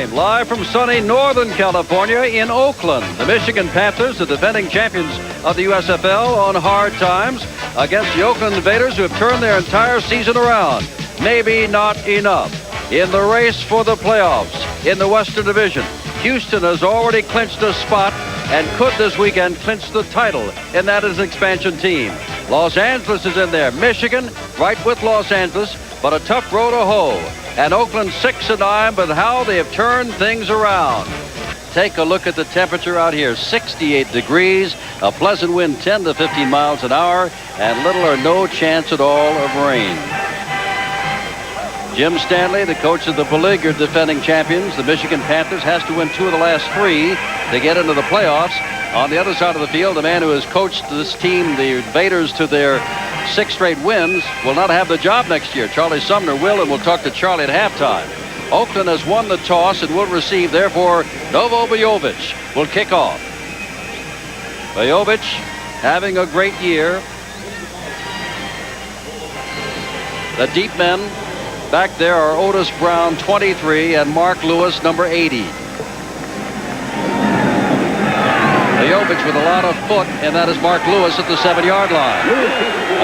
game live from sunny Northern California in Oakland. The Michigan Panthers, the defending champions of the USFL, on hard times against the Oakland Invaders, who have turned their entire season around. Maybe not enough. In the race for the playoffs in the Western Division, Houston has already clinched a spot and could this weekend clinch the title, and that is expansion team. Los Angeles is in there. Michigan right with Los Angeles, but a tough road to hoe. And Oakland 6-9, but how they have turned things around. Take a look at the temperature out here. 68 degrees, a pleasant wind 10 to 15 miles an hour, and little or no chance at all of rain. Jim Stanley, the coach of the beleaguered defending champions, the Michigan Panthers, has to win 2 of the last 3 to get into the playoffs. On the other side of the field, the man who has coached this team, the Invaders, to their 6 straight wins, will not have the job next year. Charlie Sumner will, and we'll talk to Charlie at halftime. Oakland has won the toss and will receive. Therefore, Novo Bojovic will kick off. Bojovic having a great year. The deep men back there are Otis Brown, 23, and Mark Lewis, number 80. Bojovic with a lot of foot, and that is Mark Lewis at the 7-yard line.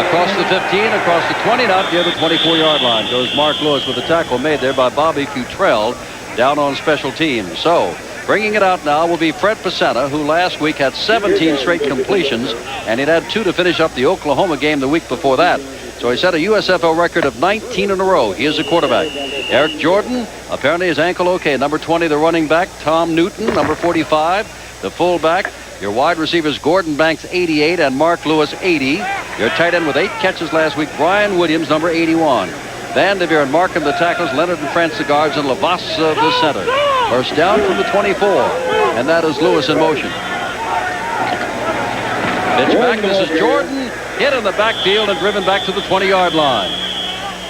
Across the 15, across the 20, not near the 24-yard line goes Mark Lewis with a tackle made there by Bobby Cuttrell down on special teams. So, bringing it out now will be Fred Pasana, who last week had 17 straight completions, and he'd had 2 to finish up the Oklahoma game the week before that. So he set a USFL record of 19 in a row. He is the quarterback. Eric Jordan, apparently his ankle okay. Number 20, the running back. Tom Newton, number 45, the fullback. Your wide receivers, Gordon Banks, 88, and Mark Lewis, 80. Your tight end with 8 catches last week, Brian Williams, number 81. Van Devere and Markham, the tackles. Leonard and France, the guards, and Lavassa, the center. First down from the 24, and that is Lewis in motion. Pitch back. This is Jordan, hit in the backfield and driven back to the 20-yard line.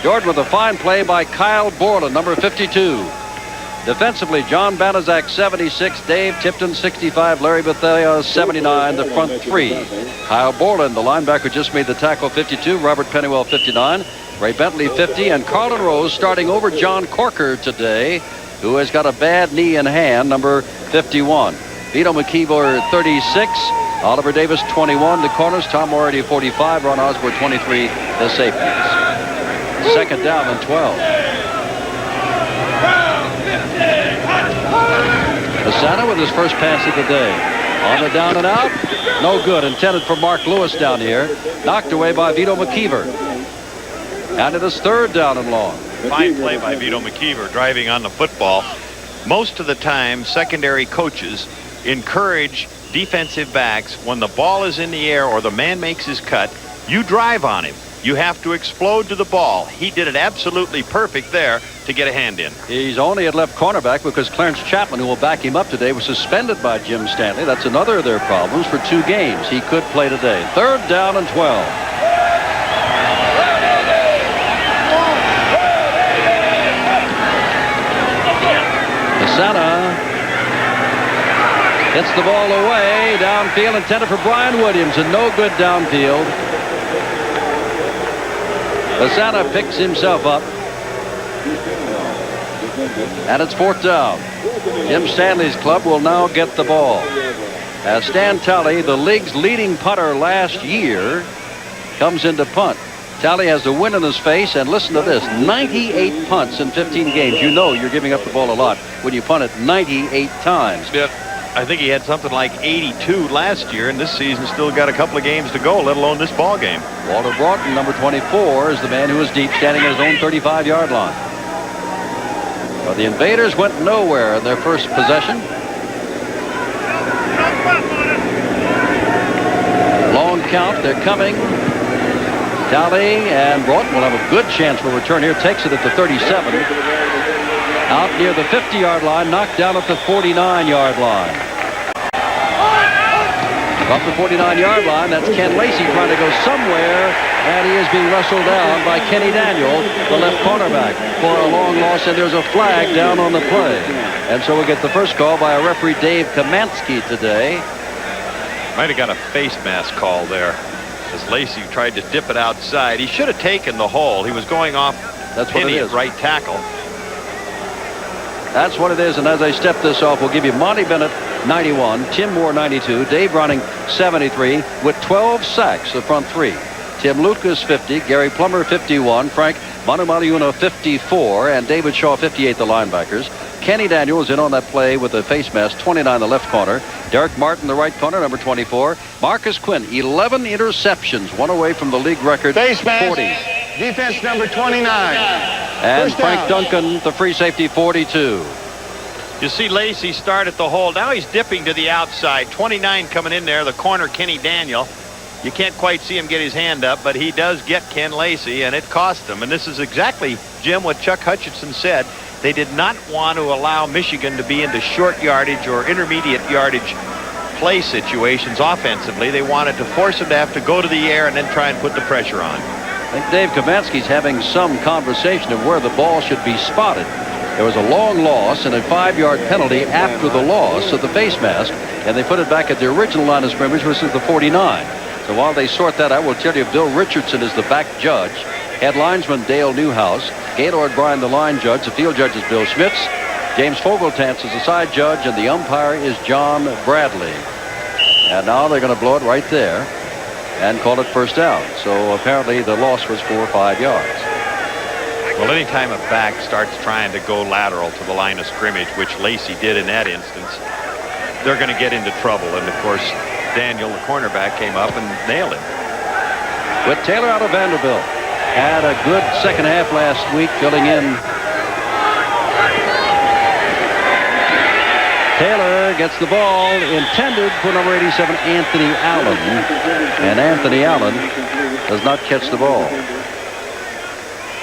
Jordan with a fine play by Kyle Borland, number 52. Defensively, John Banaszak, 76, Dave Tipton, 65, Larry Bethea, 79, the front 3. Kyle Borland, the linebacker, just made the tackle, 52. Robert Pennywell, 59. Ray Bentley, 50. And Carlin Rose starting over John Corker today, who has got a bad knee and hand, number 51. Vito McKeever, 36. Oliver Davis, 21. The corners, Tom Moretti, 45. Ron Osborne, 23. The safeties. Second down and 12. Pasana with his first pass of the day. On the down and out. No good. Intended for Mark Lewis down here. Knocked away by Vito McKeever. And it is third down and long. Fine play by Vito McKeever driving on the football. Most of the time, secondary coaches encourage defensive backs when the ball is in the air or the man makes his cut, you drive on him. You have to explode to the ball. He did it absolutely perfect there to get a hand in. He's only at left cornerback because Clarence Chapman, who will back him up today, was suspended by Jim Stanley. That's another of their problems for 2 games. He could play today. Third down and 12. Pasana hits the ball away downfield, intended for Brian Williams, and no good downfield. Pasana picks himself up, and it's fourth down. Jim Stanley's club will now get the ball. As Stan Talley, the league's leading punter last year, comes into punt. Talley has the wind in his face, and listen to this, 98 punts in 15 games. You know you're giving up the ball a lot when you punt it 98 times. Yeah, I think he had something like 82 last year, and this season still got a couple of games to go, let alone this ball game. Walter Broughton, number 24, is the man who is deep, standing at his own 35-yard line. But the Invaders went nowhere in their first possession. Long count, they're coming. Talley and Broughton will have a good chance for a return here. Takes it at the 37. Out near the 50-yard line, knocked down at the 49-yard line. Up the 49-yard line, that's Ken Lacey trying to go somewhere, and he is being wrestled down by Kenny Daniel, the left cornerback, for a long loss, and there's a flag down on the play. And so we'll get the first call by a referee, Dave Kamansky, today. Might have got a face mask call there, as Lacey tried to dip it outside. He should have taken the hole. He was going off That's what it is. Right tackle. That's what it is. And as I step this off, we'll give you Monty Bennett 91, Tim Moore 92, Dave Browning 73 with 12 sacks, the front three. Tim Lucas 50, Gary Plummer 51, Frank Manu Maliuna 54, and David Shaw 58, the linebackers. Kenny Daniels in on that play with a face mask, 29, the left corner. Derek Martin, the right corner, number 24. Marcus Quinn, 11 interceptions, one away from the league record, face 40. mask, defense number 29. And Frank Duncan, the free safety, 42. You see Lacey start at the hole. Now he's dipping to the outside. 29 coming in there, the corner, Kenny Daniel. You can't quite see him get his hand up, but he does get Ken Lacey, and it cost him. And this is exactly, Jim, what Chuck Hutchinson said. They did not want to allow Michigan to be into short yardage or intermediate yardage play situations offensively. They wanted to force him to have to go to the air and then try and put the pressure on. I think Dave Kavansky's having some conversation of where the ball should be spotted. There was a long loss and a 5-yard penalty after the loss of the face mask, and they put it back at the original line of scrimmage, which is the 49. So while they sort that out, we'll tell you Bill Richardson is the back judge. Head linesman Dale Newhouse. Gaylord Bryan, the line judge. The field judge is Bill Schmitz. James Fogeltantz is the side judge, and the umpire is John Bradley. And now they're going to blow it right there and call it first down. So apparently the loss was 4 or 5 yards. Well, anytime a back starts trying to go lateral to the line of scrimmage, which Lacey did in that instance, they're going to get into trouble. And of course, Daniel, the cornerback, came up and nailed it. With Taylor out of Vanderbilt. Had a good second half last week, filling in. Taylor gets the ball intended for number 87, Anthony Allen. And Anthony Allen does not catch the ball.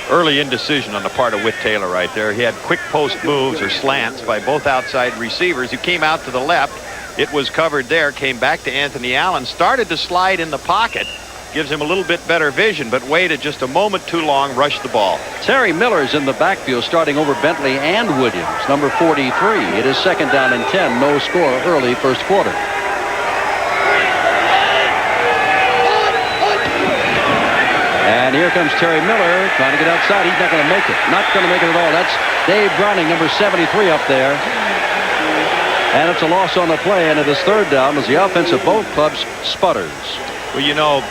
Early indecision on the part of Whit Taylor right there. He had quick post moves or slants by both outside receivers. He came out to the left. It was covered there, came back to Anthony Allen, started to slide in the pocket. Gives him a little bit better vision, but waited just a moment too long, rushed the ball. Terry Miller's in the backfield, starting over Bentley and Williams, number 43. It is second down and 10, no score early first quarter. And here comes Terry Miller trying to get outside. He's not going to make it. Not going to make it at all. That's Dave Browning, number 73 up there. And it's a loss on the play, and it is third down as the offense of both clubs sputters. Well, you know,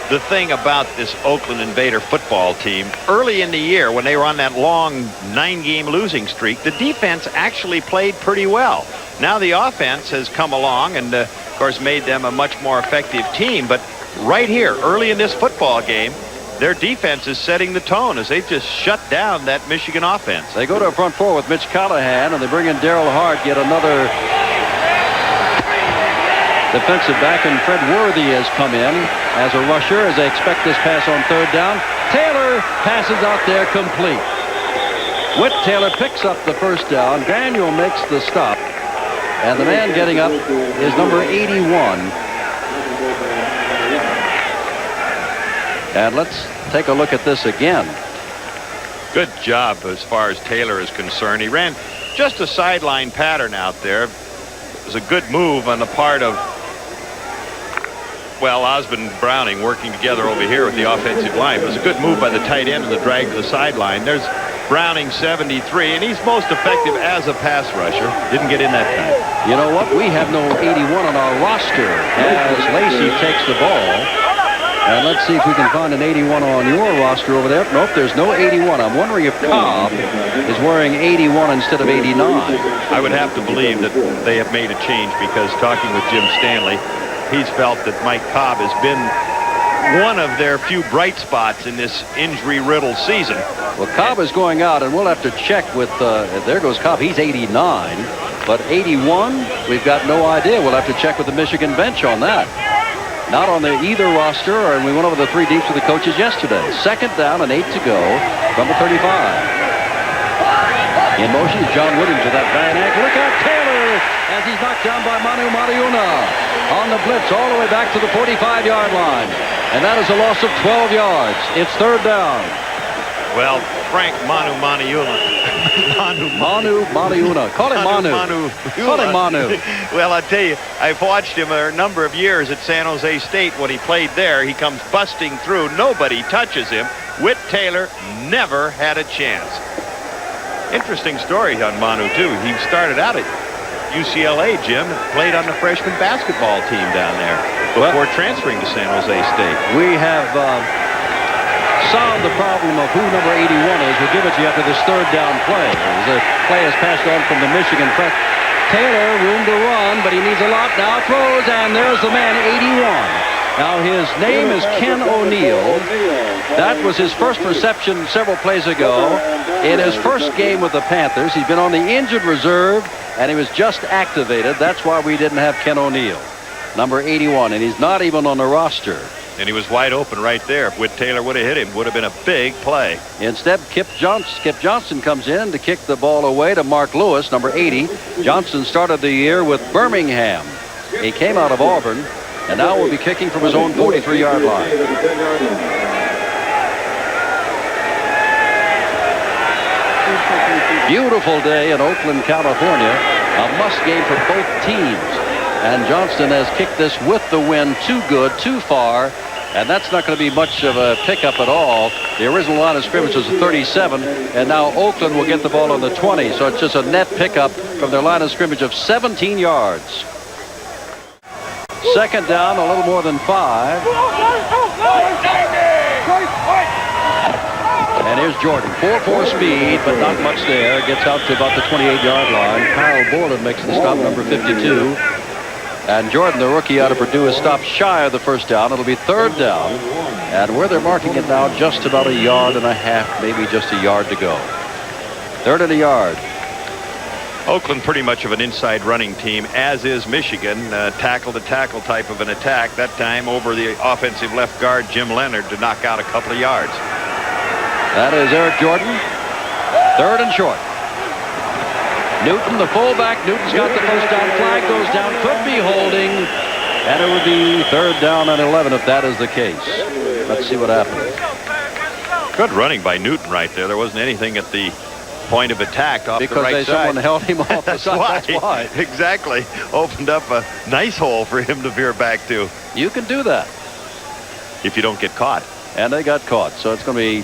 the thing about this Oakland Invader football team, early in the year when they were on that long 9-game losing streak, the defense actually played pretty well. Now the offense has come along and, of course, made them a much more effective team. But right here, early in this football game, their defense is setting the tone as they just shut down that Michigan offense. They go to a front four with Mitch Callahan, and they bring in Darrell Hart, yet another defensive back, and Fred Worthy has come in as a rusher as they expect this pass on third down. Taylor passes out there complete. Whit Taylor picks up the first down. Daniel makes the stop, and the man getting up is number 81. And let's take a look at this again. Good job as far as Taylor is concerned. He ran just a sideline pattern out there. It was a good move on the part of, well, Osmond and Browning working together over here with the offensive line. It was a good move by the tight end and the drag to the sideline. There's Browning, 73, and he's most effective as a pass rusher. Didn't get in that time. You know what? We have no 81 on our roster as Lacey takes the ball. And let's see if we can find an 81 on your roster over there. Nope, there's no 81. I'm wondering if Cobb is wearing 81 instead of 89. I would have to believe that they have made a change, because talking with Jim Stanley, he's felt that Mike Cobb has been one of their few bright spots in this injury-riddled season. Well, Cobb is going out, and we'll have to check with, there goes Cobb. He's 89, but 81, we've got no idea. We'll have to check with the Michigan bench on that. Not on either roster, and we went over the three deeps with the coaches yesterday. Second down and 8 to go from the 35. In motion is John Williams with that bad ankle. Look out, Taylor, as he's knocked down by Manu Maliuna on the blitz all the way back to the 45-yard line. And that is a loss of 12 yards. It's third down. Well, Frank Manu Maliuna. Manu Maliuna. Call him Manu. Call him Manu. Well, I tell you, I've watched him a number of years at San Jose State when he played there. He comes busting through. Nobody touches him. Whit Taylor never had a chance. Interesting story on Manu, too. He started out at UCLA, Jim, played on the freshman basketball team down there before transferring to San Jose State. We have solved the problem of who number 81 is. We'll give it to you after this third down play. The play is passed on from the Michigan front. Taylor, room to run, but he needs a lot now. Throws, and there's the man, 81. Now, his name is Ken O'Neill. That was his first reception several plays ago in his first game with the Panthers. He's been on the injured reserve, and he was just activated. That's why we didn't have Ken O'Neill, number 81, and he's not even on the roster. And he was wide open right there. If Whit Taylor would have hit him, would have been a big play. Instead, Skip Johnson comes in to kick the ball away to Mark Lewis, number 80. Johnson started the year with Birmingham. He came out of Auburn, and now will be kicking from his own 43-yard line. Beautiful day in Oakland, California. A must game for both teams. And Johnston has kicked this with the wind too good, too far. And that's not going to be much of a pickup at all. The original line of scrimmage was a 37, and now Oakland will get the ball on the 20. So it's just a net pickup from their line of scrimmage of 17 yards. Second down, a little more than 5. And here's Jordan. 4.4 speed, but not much there. Gets out to about the 28-yard line. Kyle Borland makes the stop, number 52. And Jordan, the rookie out of Purdue, is stopped shy of the first down. It'll be third down. And where they're marking it now, just about a yard and a half, maybe just a yard to go. Third and a yard. Oakland pretty much of an inside running team, as is Michigan. Tackle-to-tackle type of an attack. That time over the offensive left guard, Jim Leonard, to knock out a couple of yards. That is Eric Jordan. Third and short. Newton, the fullback. Newton's got the first down. Flag goes down. Could be holding. And it would be third down and 11 if that is the case. Let's see what happens. Good running by Newton right there. There wasn't anything at the point of attack off the right side. Because someone held him off the side. That's why. Exactly. Opened up a nice hole for him to veer back to. You can do that. If you don't get caught. And they got caught. So it's going to be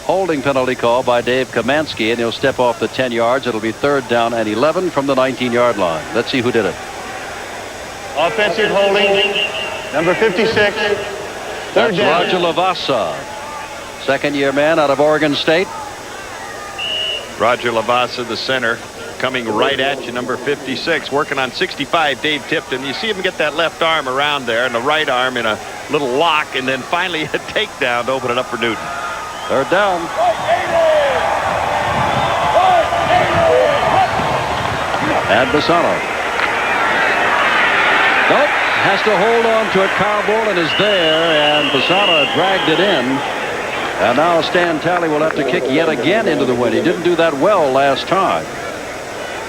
holding penalty call by Dave Kamansky, and he'll step off the 10 yards. It'll be third down and 11 from the 19-yard line. Let's see who did it. Offensive holding, number 56. Third down. Roger Lavassa, second-year man out of Oregon State. Roger Lavassa, the center, coming right at you, number 56, working on 65. Dave Tipton. You see him get that left arm around there and the right arm in a little lock, and then finally a takedown to open it up for Newton. Third down. And Bassano. Nope. Has to hold on to it. Kyle Borland is there, and Bassano dragged it in. And now Stan Talley will have to kick yet again into the wind. He didn't do that well last time.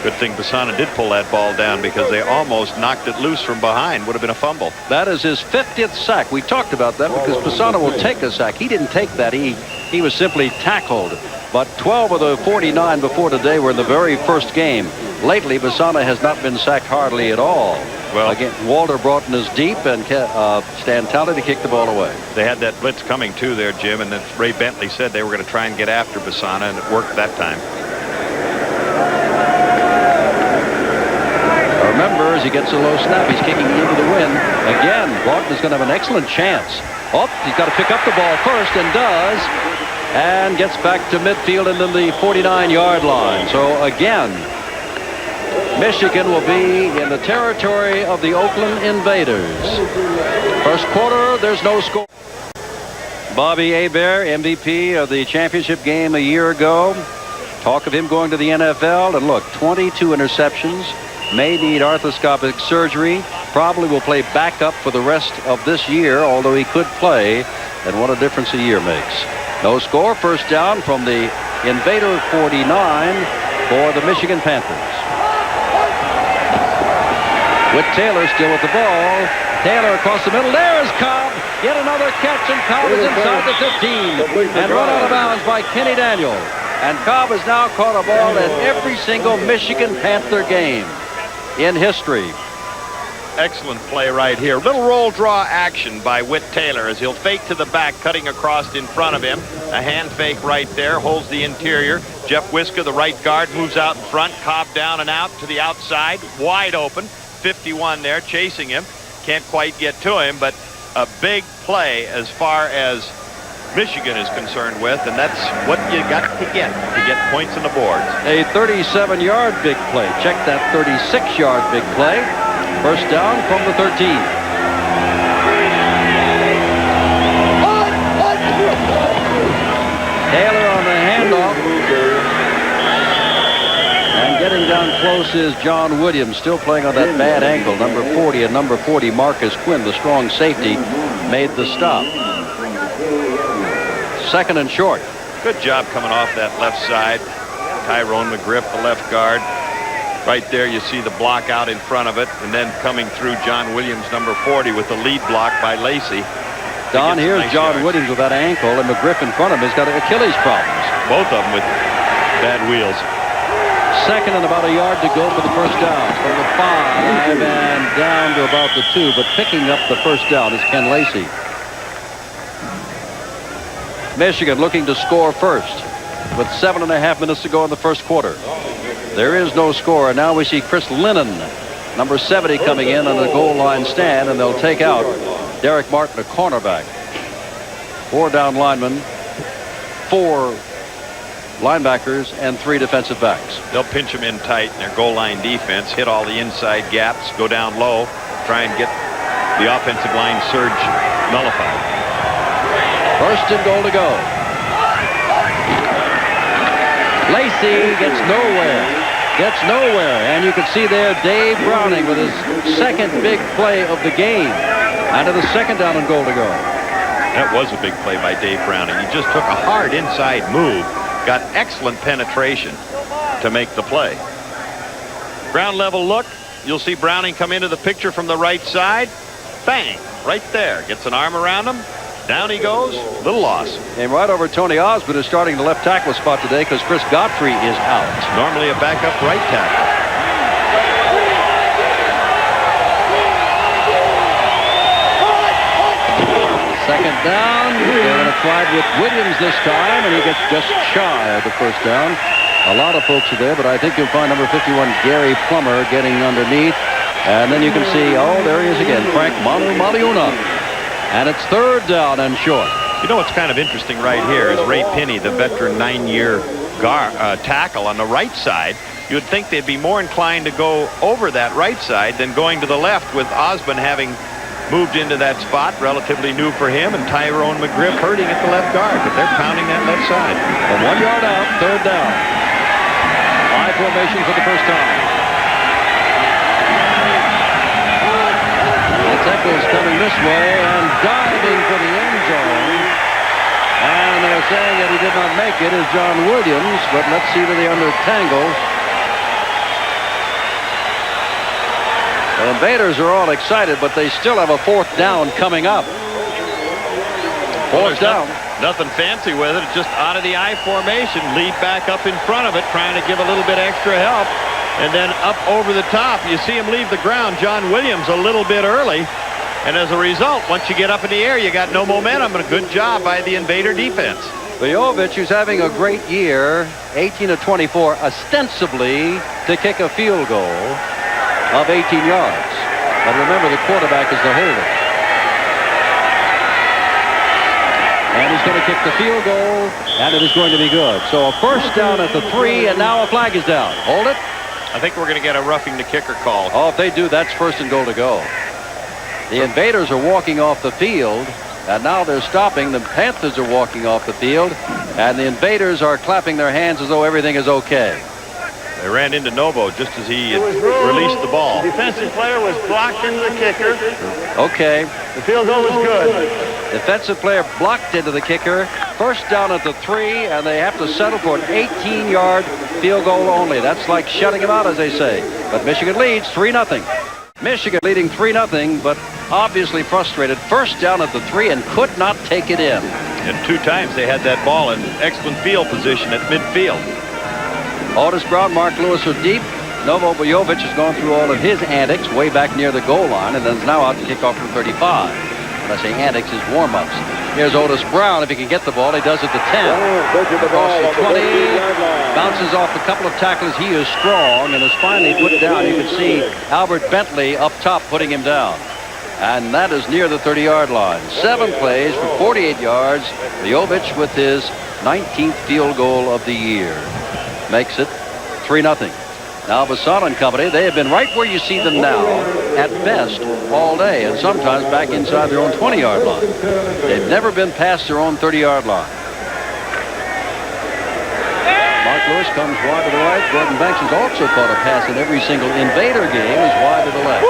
Good thing Bassano did pull that ball down, because they almost knocked it loose from behind. Would have been a fumble. That is his 50th sack. We talked about that because Bassano will take a sack. He didn't take that. He was simply tackled. But 12 of the 49 before today were in the very first game. Lately, Bassano has not been sacked hardly at all. Well, again, Walter Broughton is deep, and Stan Talley to kick the ball away. They had that blitz coming too there, Jim, and then Ray Bentley said they were going to try and get after Bassano, and it worked that time. Remember, as he gets a low snap, he's kicking into the wind. Again, Broughton is going to have an excellent chance. Oh, he's got to pick up the ball first, and does. And gets back to midfield and then the 49-yard line. So again, Michigan will be in the territory of the Oakland Invaders. First quarter, there's no score. Bobby Hebert, MVP of the championship game a year ago. Talk of him going to the NFL. And look, 22 interceptions. May need arthroscopic surgery. Probably will play backup for the rest of this year, although he could play. And what a difference a year makes. No score. First down from the Invader 49 for the Michigan Panthers. With Taylor still with the ball. Taylor across the middle. There's Cobb. Yet another catch, and Cobb is inside the 15 and run out of bounds by Kenny Daniel. And Cobb has now caught a ball in every single Michigan Panther game in history. Excellent play right here. Little roll draw action by Whit Taylor as he'll fake to the back, cutting across in front of him. A hand fake right there, holds the interior, Jeff Wiska, the right guard, moves out in front. Cobb down and out to the outside. Wide open. 51 there chasing him. Can't quite get to him, but a big play as far as Michigan is concerned with, and that's what you got to get points on the boards. A 37-yard big play. Check that 36-yard big play. First down from the 13. Taylor on the handoff. And getting down close is John Williams, still playing on that bad ankle. Number 40 and number 40, Marcus Quinn, the strong safety, made the stop. Second and short. Good job coming off that left side. Tyrone McGriff, the left guard. Right there you see the block out in front of it, and then coming through John Williams, number 40, with the lead block by Lacey. Don, here's John Williams with that ankle, and McGriff in front of him has got Achilles problems. Both of them with bad wheels. Second and about a yard to go for the first down. From the 5 and down to about the 2, but picking up the first down is Ken Lacey. Michigan looking to score first with 7.5 minutes to go in the first quarter. There is no score, and now we see Chris Lennon, number 70, coming in on the goal line stand, and they'll take out Derek Martin, a cornerback. 4 down linemen, 4 linebackers, and 3 defensive backs. They'll pinch them in tight in their goal line defense, hit all the inside gaps, go down low, try and get the offensive line surge nullified. First and goal to go. Lacey gets nowhere, and you can see there Dave Browning with his second big play of the game. And to the second down and goal to go. That was a big play by Dave Browning. He just took a hard inside move, got excellent penetration to make the play. Ground level look, you'll see Browning come into the picture from the right side. Bang, right there, gets an arm around him. Down he goes, little loss. And right over Tony Osmond is starting the left tackle spot today because Chris Godfrey is out. Normally a backup right tackle. Second down. They're going to try with Williams this time, and he gets just shy of the first down. A lot of folks are there, but I think you'll find number 51, Gary Plummer, getting underneath. And then you can see, oh, there he is again, Frank Maliuna. And it's third down and short. You know what's kind of interesting right here is Ray Pinney, the veteran 9-year tackle on the right side. You would think they'd be more inclined to go over that right side than going to the left, with Osmond having moved into that spot, relatively new for him, and Tyrone McGriff hurting at the left guard, but they're pounding that left side. From 1 yard out, third down. I formation for the first time. Tackle's coming this way and diving for the end zone. And they're saying that he did not make it is John Williams, but let's see that they untangle. The Invaders are all excited, but they still have a fourth down coming up. Fourth down. Nothing fancy with it, just out of the I formation, lead back up in front of it, trying to give a little bit extra help. And then up over the top, you see him leave the ground, John Williams, a little bit early. And as a result, once you get up in the air, you got no momentum. And a good job by the Invader defense. Vujovich, who's having a great year, 18 of 24, ostensibly to kick a field goal of 18 yards. But remember, the quarterback is the holder. And he's going to kick the field goal, and it is going to be good. So a first down at the 3, and now a flag is down. Hold it. I think we're going to get a roughing the kicker call. Oh, if they do, that's first and goal to go. The Invaders are walking off the field, and now they're stopping. The Panthers are walking off the field, and the Invaders are clapping their hands as though everything is okay. They ran into Novo just as he released the ball. The defensive player was blocked into the kicker. Okay. The field goal was good. Defensive player blocked into the kicker. First down at the 3, and they have to settle for an 18-yard field goal only. That's like shutting him out, as they say. But Michigan leads 3-0. Michigan leading 3-0, but obviously frustrated. First down at the 3 and could not take it in. And 2 times they had that ball in excellent field position at midfield. Otis Brown, Mark Lewis are deep. Novo Vujovich has gone through all of his antics way back near the goal line and then is now out to kick off from 35. When I say antics, his warm-ups. Here's Otis Brown. If he can get the ball, he does it to 10. Across the 20. Bounces off a couple of tackles. He is strong and is finally put down. You can see Albert Bentley up top putting him down. And that is near the 30-yard line. 7 plays for 48 yards. Leovich with his 19th field goal of the year. Makes it 3-0. Now Basana and company, they have been right where you see them now, at best, all day, and sometimes back inside their own 20-yard line. They've never been past their own 30-yard line. Mark Lewis comes wide to the right. Gordon Banks has also caught a pass in every single Invader game, is wide to the left.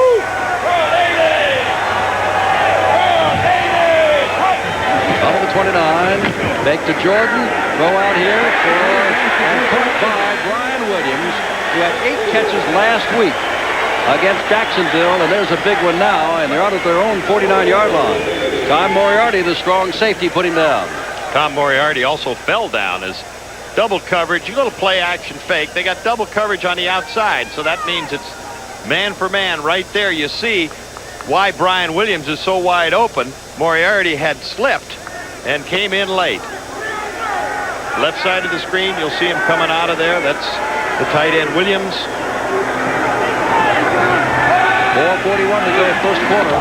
Out of the 29, back to Jordan. Throw out here and caught by Brian Williams, who had 8 catches last week against Jacksonville, and there's a big one now, and they're out at their own 49-yard line. Tom Moriarty, the strong safety, put him down. Tom Moriarty also fell down as double coverage, a little play action fake. They got double coverage on the outside, so that means it's man for man right there. You see why Brian Williams is so wide open. Moriarty had slipped and came in late. Left side of the screen, you'll see him coming out of there. That's the tight end Williams. 4:41 to go, first quarter.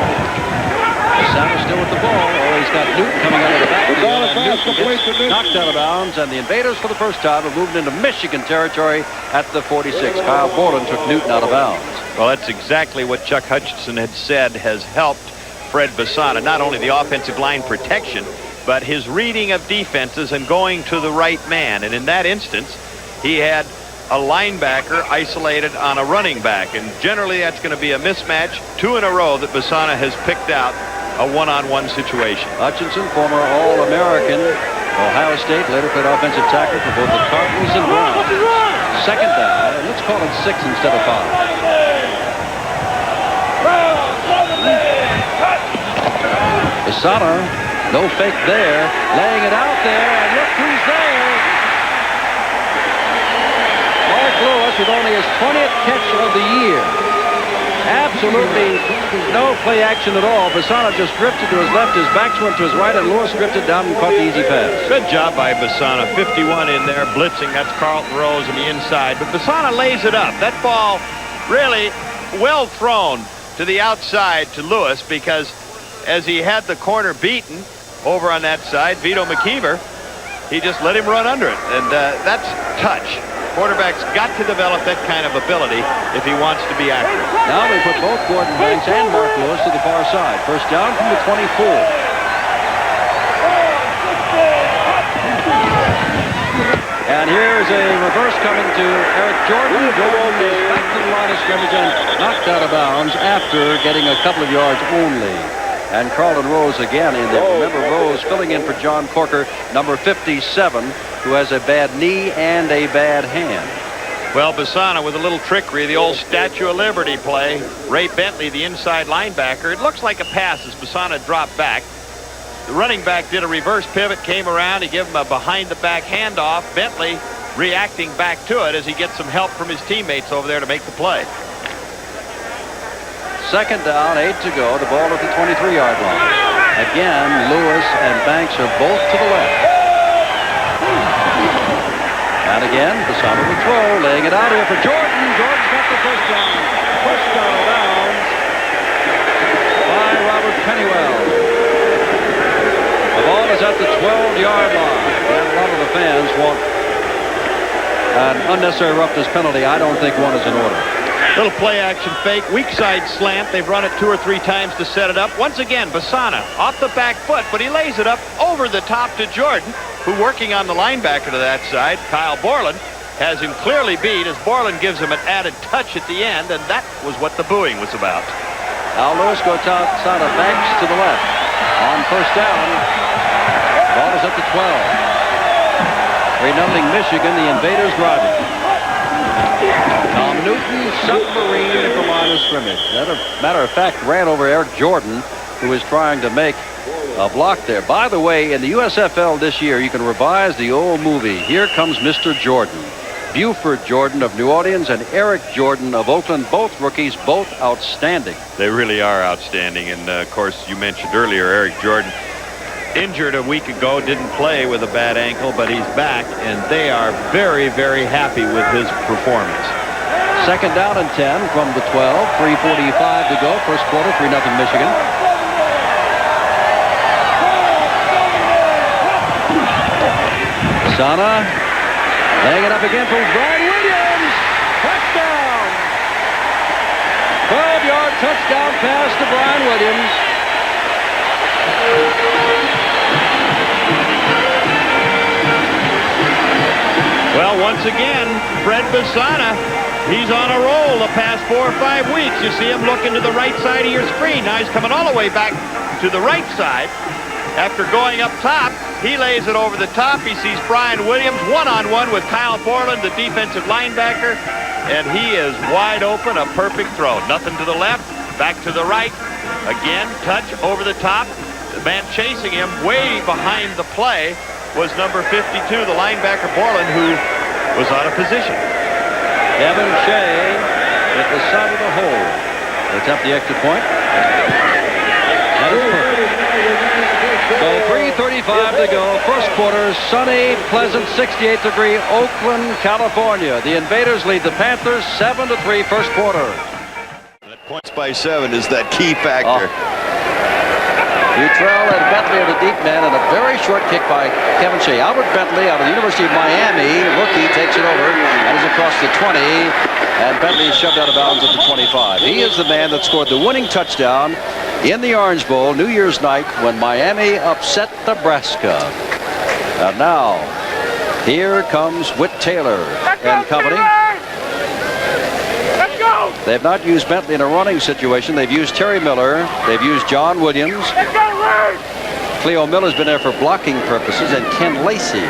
Basana still with the ball. Oh, he's got Newton coming out of the backfield. And Newton gets knocked out of bounds, and the Invaders for the first time have moved into Michigan territory at the 46. Kyle Borland took Newton out of bounds. Well, that's exactly what Chuck Hutchinson had said has helped Fred Basana. Not only the offensive line protection, but his reading of defenses and going to the right man. And in that instance, he had a linebacker isolated on a running back. And generally, that's going to be a mismatch. 2 in a row that Basana has picked out a one-on-one situation. Hutchinson, former All-American, Ohio State, later played offensive tackle for both the Cardinals and Browns. Second down, and let's call it 6 instead of 5. Basana, no fake there, laying it out there, and look who's there. Mark Lewis with only his 20th catch of the year. Absolutely no play action at all. Basana just drifted to his left, his backs went to his right, and Lewis drifted down and caught the easy pass. Good job by Basana. 51 in there, blitzing. That's Carlton Rose on the inside. But Basana lays it up. That ball really well thrown to the outside to Lewis, because as he had the corner beaten over on that side, Vito McKeever, he just let him run under it. And that's touch. Quarterback's got to develop that kind of ability if he wants to be accurate. Now they put both Gordon Banks and Mark Lewis to the far side. First down from the 24. And here's a reverse coming to Eric Jordan. Jordan is back to the line of scrimmage and knocked out of bounds after getting a couple of yards only. And Carlton Rose again in there. Remember, Rose filling in for John Corker, number 57, who has a bad knee and a bad hand. Well, Basana with a little trickery, the old Statue of Liberty play. Ray Bentley, the inside linebacker. It looks like a pass as Basana dropped back. The running back did a reverse pivot, came around. He gave him a behind-the-back handoff. Bentley reacting back to it as he gets some help from his teammates over there to make the play. Second down, 8 to go. The ball at the 23-yard line. Again, Lewis and Banks are both to the left. And again, Basana will throw, laying it out here for Jordan. Jordan's got the first down. Pushed out of bounds by Robert Pennywell. The ball is at the 12-yard line. And a lot of the fans want an unnecessary roughness penalty. I don't think one is in order. Little play action fake, weak side slant. They've run it 2 or 3 times to set it up. Once again, Basana off the back foot, but he lays it up over the top to Jordan, who working on the linebacker to that side. Kyle Borland has him clearly beat as Borland gives him an added touch at the end, and that was what the booing was about. Now Lewis goes outside of Banks to the left. On first down, the ball is at the 12. 3-0 Michigan, the Invaders driving. Tom Newton, submarine at the line of scrimmage. Matter of fact, ran over Eric Jordan, who is trying to make a block there. By the way, in the USFL this year, you can revise the old movie, Here Comes Mr. Jordan. Buford Jordan of New Orleans and Eric Jordan of Oakland, both rookies, both outstanding. They really are outstanding. And, of course, you mentioned earlier Eric Jordan injured a week ago, didn't play with a bad ankle, but he's back, and they are very, very happy with his performance. Second down and 10 from the 12. 3:45 to go. First quarter, 3-0 Michigan. Sana laying it up again for Brian Williams. Touchdown! 12-yard touchdown pass to Brian Williams. Well, once again, Fred Basana, he's on a roll the past 4 or 5 weeks. You see him looking to the right side of your screen. Now he's coming all the way back to the right side. After going up top, he lays it over the top. He sees Brian Williams one-on-one with Kyle Borland, the defensive linebacker, and he is wide open, a perfect throw. Nothing to the left, back to the right. Again, touch over the top. The man chasing him way behind the play was number 52, the linebacker Borland, who was out of position. Kevin Shea at the side of the hole. They attempt the extra point. That is perfect. So 3:35 to go. First quarter, sunny, pleasant, 68-degree Oakland, California. The Invaders lead the Panthers 7-3 first quarter. That points by 7 is that key factor. Butrell and Bentley are the deep man, and a very short kick by Kevin Shea. Albert Bentley out of the University of Miami, rookie, takes it over and is across the 20, and Bentley is shoved out of bounds at the 25. He is the man that scored the winning touchdown in the Orange Bowl New Year's night when Miami upset Nebraska. And now, here comes Whit Taylor and company. They've not used Bentley in a running situation. They've used Terry Miller. They've used John Williams. Cleo Miller's been there for blocking purposes, and Ken Lacey.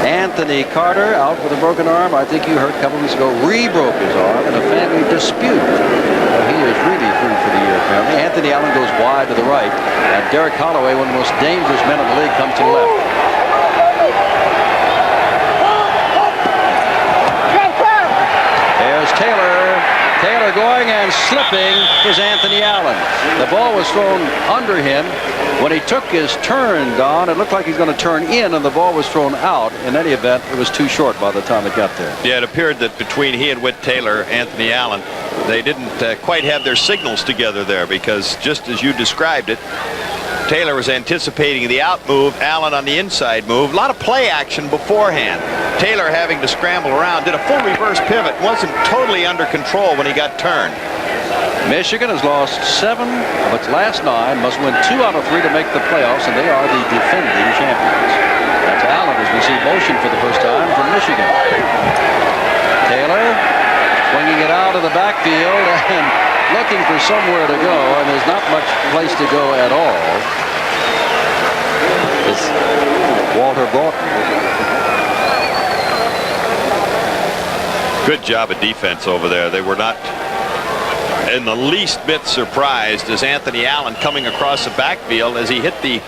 Anthony Carter out with a broken arm. I think you heard a couple weeks ago, re-broke his arm in a family dispute. Well, he is really through for the year, apparently. Anthony Allen goes wide to the right, and Derek Holloway, one of the most dangerous men in the league, comes to the left. There's Taylor. Taylor going and slipping is Anthony Allen. The ball was thrown under him. When he took his turn, Don, it looked like he's going to turn in, and the ball was thrown out. In any event, it was too short by the time it got there. Yeah, it appeared that between he and Whit Taylor, Anthony Allen, they didn't quite have their signals together there, because just as you described it, Taylor was anticipating the out move, Allen on the inside move. A lot of play action beforehand. Taylor having to scramble around, did a full reverse pivot, wasn't totally under control when he got turned. Michigan has lost 7 of its last 9, must win 2 out of 3 to make the playoffs, and they are the defending champions. That's Allen as we see motion for the first time from Michigan. Taylor swinging it out of the backfield and looking for somewhere to go, and there's not much place to go at all. It's Walter Broughton. Good job of defense over there. They were not in the least bit surprised as Anthony Allen coming across the backfield as he hit the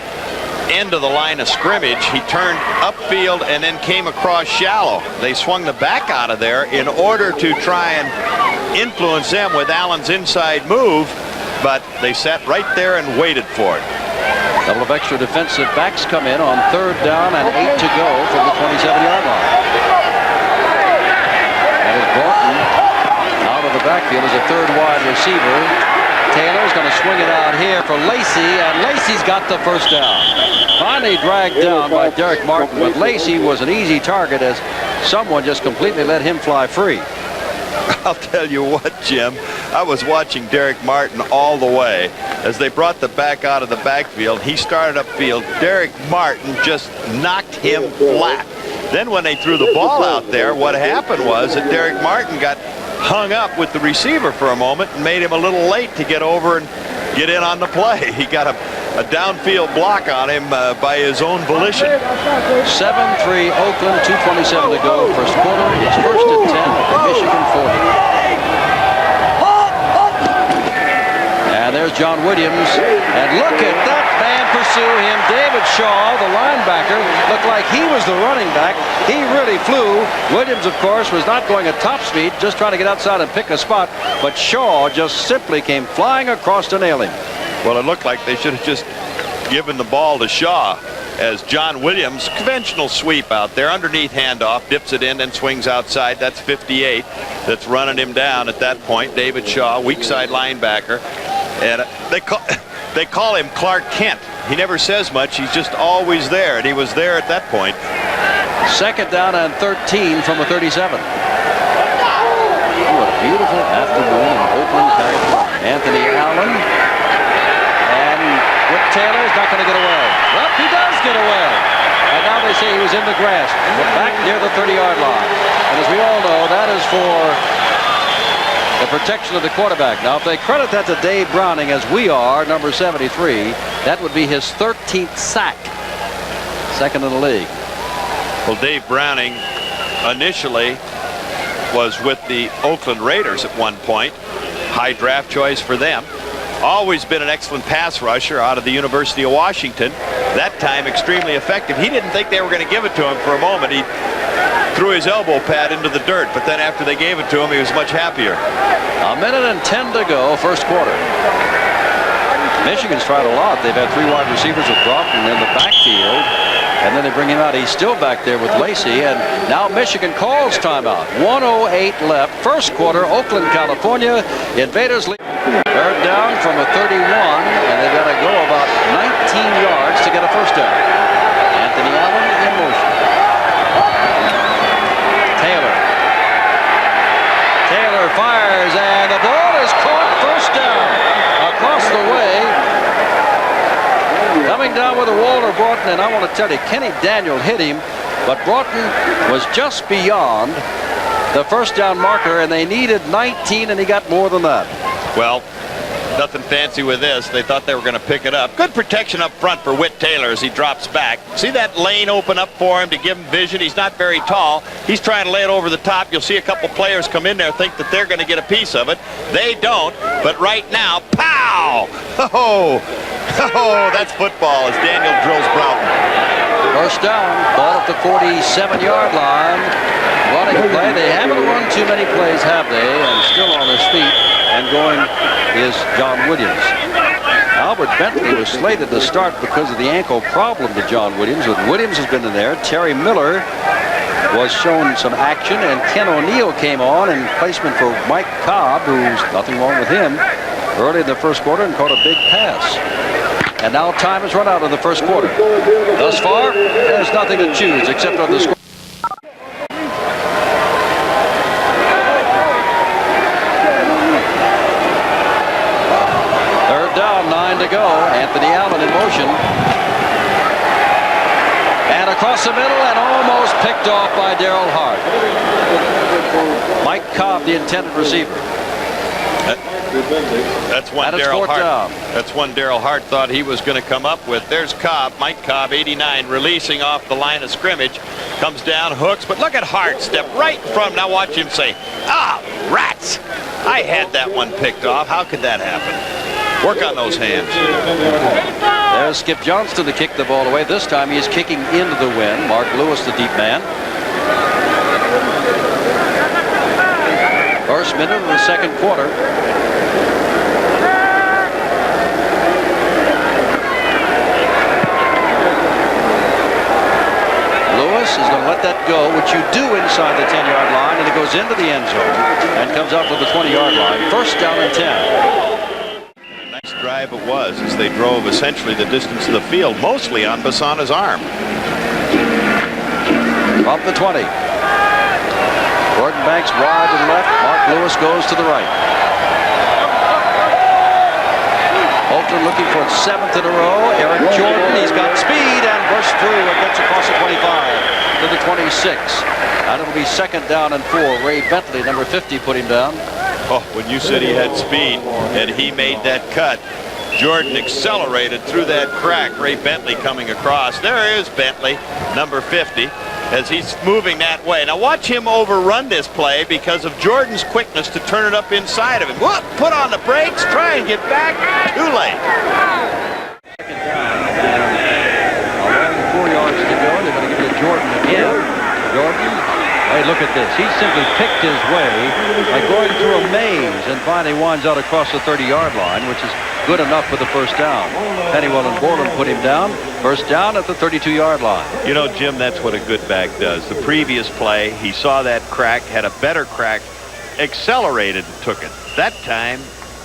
end of the line of scrimmage. He turned upfield and then came across shallow. They swung the back out of there in order to try and influence them with Allen's inside move, but they sat right there and waited for it. Couple of extra defensive backs come in on 3rd down and 8 to go from the 27-yard line. That is Broughton out of the backfield as a 3rd wide receiver. Taylor's going to swing it out here for Lacey, and Lacey's got the first down. Finally dragged down by Derek Martin, but Lacey was an easy target as someone just completely let him fly free. I'll tell you what, Jim, I was watching Derek Martin all the way as they brought the back out of the backfield. He started upfield. Derek Martin just knocked him flat. Then when they threw the ball out there, what happened was that Derek Martin got hung up with the receiver for a moment and made him a little late to get over and get in on the play. He got a downfield block on him by his own volition. 7-3 Oakland, 2:27 to go first quarter. It's 1st and 10 at the Michigan 40. And there's John Williams, and look at that man pursue him. David Shaw, the linebacker, looked like he was the running back. He really flew. Williams, of course, was not going at top speed, just trying to get outside and pick a spot, but Shaw just simply came flying across to nail him. Well, it looked like they should have just giving the ball to Shaw as John Williams, conventional sweep out there, underneath handoff, dips it in and swings outside. That's 58 that's running him down at that point. David Shaw, weak side linebacker. And they call him Clark Kent. He never says much. He's just always there, and he was there at that point. Second down and 13 from the 37. What a beautiful afternoon in Oakland, California. Anthony Allen. And Whit Taylor's not going to get away. Well, he does get away. And now they say he was in the grass. But back near the 30-yard line. And as we all know, that is for the protection of the quarterback. Now, if they credit that to Dave Browning, as we are, number 73, that would be his 13th sack. Second in the league. Well, Dave Browning initially was with the Oakland Raiders at one point. High draft choice for them. Always been an excellent pass rusher out of the University of Washington. That time extremely effective. He didn't think they were going to give it to him for a moment. He threw his elbow pad into the dirt, but then after they gave it to him, he was much happier. A minute and 10 to go, first quarter. Michigan's tried a lot. They've had 3 wide receivers with Broughton in the backfield, and then they bring him out. He's still back there with Lacey, and now Michigan calls timeout. 1:08 left, first quarter, Oakland, California. Invaders lead. Third down from a 31, and they've got to go about 19 yards to get a first down. Anthony Allen in motion. Taylor fires, and the ball is caught. First down across the way. Coming down with a Walter Broughton, and I want to tell you, Kenny Daniel hit him, but Broughton was just beyond the first down marker, and they needed 19, and he got more than that. Well, nothing fancy with this. They thought they were going to pick it up. Good protection up front for Whit Taylor as he drops back. See that lane open up for him to give him vision? He's not very tall. He's trying to lay it over the top. You'll see a couple players come in there think that they're going to get a piece of it. They don't. But right now, pow! Oh, that's football as Daniel drills Broughton. First down, ball at the 47-yard line. Running play. They haven't run too many plays, have they? And still on his feet and going is John Williams. Albert Bentley was slated to start because of the ankle problem to John Williams. But Williams has been in there. Terry Miller was shown some action, and Ken O'Neill came on in placement for Mike Cobb, who's nothing wrong with him, early in the first quarter and caught a big pass. And now time has run out of the first quarter. Thus far, there's nothing to choose except on the score. Third down, 9 to go. Anthony Allen in motion. And across the middle and almost picked off by Darrell Hart. Mike Cobb, the intended receiver. That's one Darrell Hart. That's one Darrell Hart thought he was going to come up with. There's Cobb, Mike Cobb, 89, releasing off the line of scrimmage. Comes down, hooks, but look at Hart step right in front. Now watch him say, "Ah, rats! I had that one picked off. How could that happen?" Work on those hands. There's Skip Johnston to kick the ball away. This time he's kicking into the wind. Mark Lewis, the deep man. First minute of the second quarter. Lewis is going to let that go, which you do inside the 10-yard line, and it goes into the end zone and comes out to the 20-yard line. First down and 10. A nice drive it was as they drove essentially the distance of the field, mostly on Basana's arm. From the 20. Gordon Banks wide to the left. Mark Lewis goes to the right. Oakland looking for its 7th in a row. Eric Jordan, he's got speed and bursts through and gets across the 25 to the 26. And it'll be second down and 4. Ray Bentley, number 50, put him down. Oh, when you said he had speed and he made that cut, Jordan accelerated through that crack. Ray Bentley coming across. There is Bentley, number 50. As he's moving that way. Now watch him overrun this play because of Jordan's quickness to turn it up inside of him. Whoop, put on the brakes, try and get back. Too late. Second down, and 4 yards to go. They're going to give it to Jordan again. Jordan, hey, look at this. He simply picked his way by going through a maze and finally winds out across the 30-yard line, which is good enough for the first down. Pennywell and Borland put him down. First down at the 32-yard line. You know, Jim, that's what a good back does. The previous play, he saw that crack, had a better crack, accelerated and took it. That time,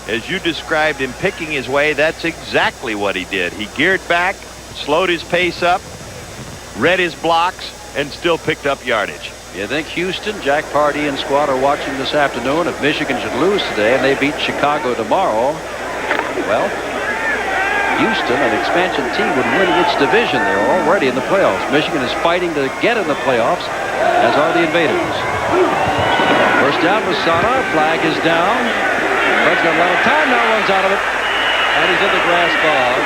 as you described him picking his way, that's exactly what he did. He geared back, slowed his pace up, read his blocks, and still picked up yardage. You think Houston, Jack Pardee and squad are watching this afternoon? If Michigan should lose today and they beat Chicago tomorrow, well, Houston, an expansion team, would win its division. They're already in the playoffs. Michigan is fighting to get in the playoffs, as are the Invaders. First down, Masada. Flag is down. Fred's got a lot of time now, runs out of it. And he's in the grass bog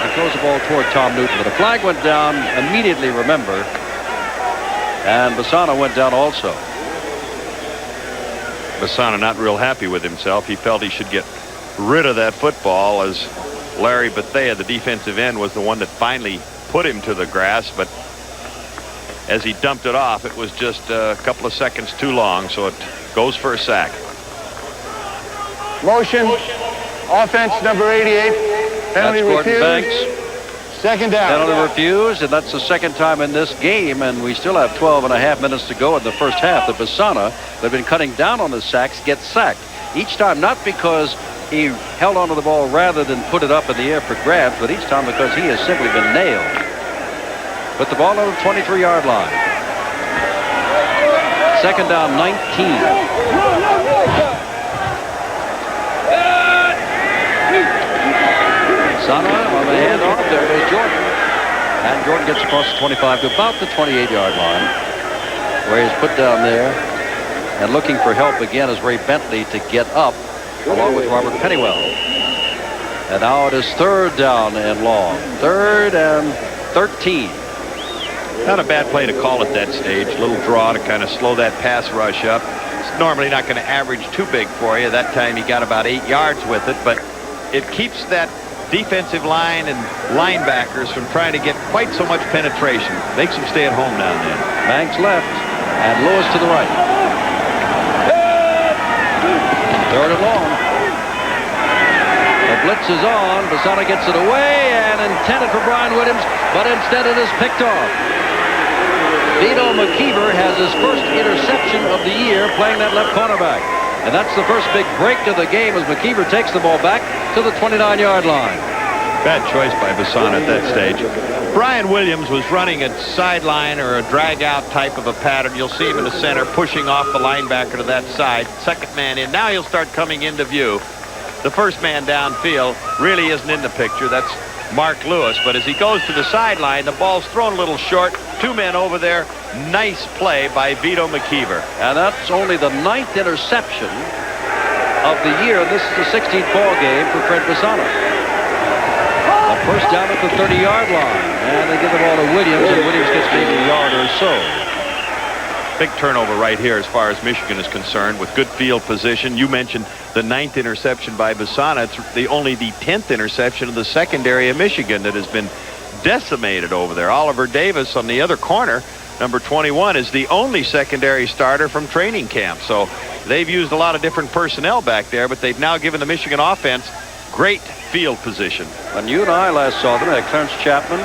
and throws the ball toward Tom Newton. But a flag went down immediately, remember. And Bassano went down also. Bassano not real happy with himself. He felt he should get rid of that football, as Larry Bethea, the defensive end, was the one that finally put him to the grass. But as he dumped it off, it was just a couple of seconds too long, so it goes for a sack. Motion. Offense number 88. Penalty That's Gordon refused. Banks. Second down. Penalty refused, and that's the second time in this game, and we still have 12.5 minutes to go in the first half. The Bassana, they've been cutting down on the sacks, gets sacked. Each time, not because he held onto the ball rather than put it up in the air for grabs, but each time because he has simply been nailed. Put the ball on the 23-yard line. Second down, 19. Sana on the handoff. There goes Jordan. And Jordan gets across the 25 to about the 28-yard line, where he's put down there. And looking for help again is Ray Bentley to get up, along with Robert Pennywell. And now it is third down and long. 3rd and 13. Not a bad play to call at that stage. A little draw to kind of slow that pass rush up. It's normally not going to average too big for you. That time he got about 8 yards with it, but it keeps that defensive line and linebackers from trying to get quite so much penetration. Makes them stay at home now and then. Banks left and Lewis to the right. Third and long. The blitz is on. Bassano gets it away and intended for Brian Williams, but instead it is picked off. Vito McKeever has his first interception of the year playing that left cornerback. And that's the first big break to the game as McKeever takes the ball back to the 29-yard line. Bad choice by Bassano at that stage. Brian Williams was running a sideline or a drag-out type of a pattern. You'll see him in the center pushing off the linebacker to that side. Second man in. Now he'll start coming into view. The first man downfield really isn't in the picture. That's Mark Lewis. But as he goes to the sideline, the ball's thrown a little short. 2 men over there. Nice play by Vito McKeever. And that's only the 9th interception of the year. This is the 16th ball game for Fred Bassano. A first down at the 30-yard line. And they give the ball to Williams, and Williams gets maybe a yard or so. Big turnover right here as far as Michigan is concerned with good field position. You mentioned the 9th interception by Bassano. It's only the 10th interception of the secondary of Michigan that has been decimated over there. Oliver Davis on the other corner, number 21, is the only secondary starter from training camp. So they've used a lot of different personnel back there, but they've now given the Michigan offense great field position. When you and I last saw them, they had Clarence Chapman,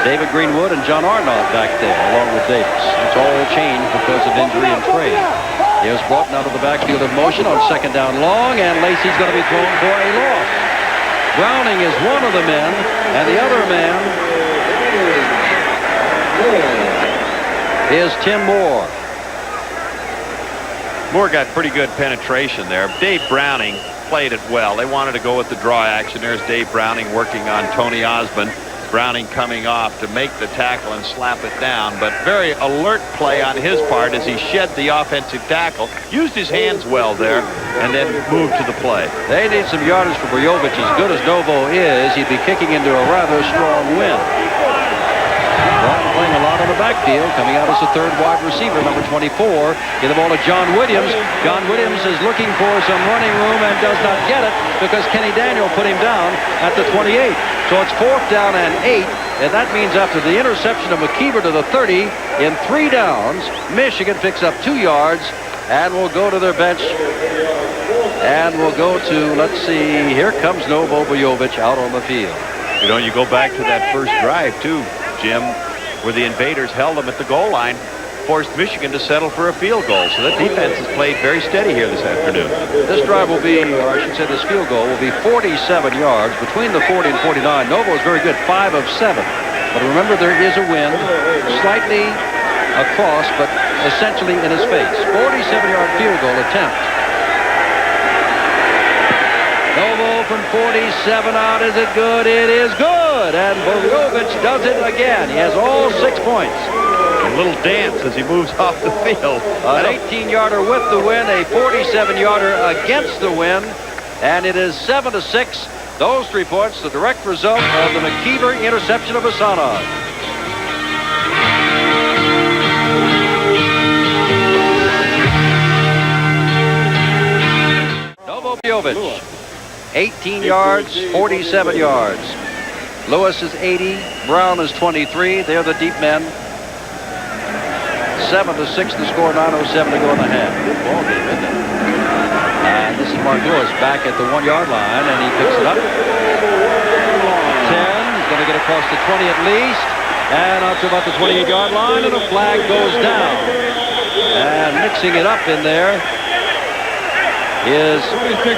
David Greenwood, and John Arnott back there, along with Davis. It's all changed because of injury and trade. Here's Broughton out of the backfield in motion on second down long, and Lacey's going to be thrown for a loss. Browning is one of the men, and the other man is Tim Moore. Moore got pretty good penetration there. Dave Browning played it well. They wanted to go with the draw action. There's Dave Browning working on Tony Osmond. Browning coming off to make the tackle and slap it down, but very alert play on his part as he shed the offensive tackle, used his hands well there, and then moved to the play. They need some yardage for Bojovic. As good as Novo is, he'd be kicking into a rather strong wind. Broughton playing a lot on the backfield, coming out as the third wide receiver, number 24. Get the ball to John Williams. John Williams is looking for some running room and does not get it because Kenny Daniel put him down at the 28. So it's 4th down and 8, and that means after the interception of McKeever to the 30, in 3 downs, Michigan picks up 2 yards and will go to their bench. And we'll go to, let's see, here comes Novo Bojovic out on the field. You know, you go back to that first drive, too, Jim, where the Invaders held them at the goal line, forced Michigan to settle for a field goal. So that defense has played very steady here this afternoon. This drive will be, or I should say this field goal will be 47 yards between the 40 and 49. Novo is very good, 5 of 7. But remember, there is a wind, slightly across, but essentially in his face. 47-yard field goal attempt. Novo from 47 out. Is it good? It is good. And Bojovic does it again. He has all 6 points. A little dance as he moves off the field. An 18-yarder with the win, a 47-yarder against the win, and it is 7-6. Those 3 points, the direct result of the McKeever interception of Hasanov. Novo Bojovic. 18 yards, 47 yards. Lewis is 80. Brown is 23. They're the deep men. 7-6 the score, 9:07 to go in the half. Good ball game, isn't it? And this is Mark Lewis back at the 1-yard line, and he picks it up. 10. He's going to get across the 20 at least. And out to about the 28-yard line, and a flag goes down. And mixing it up in there is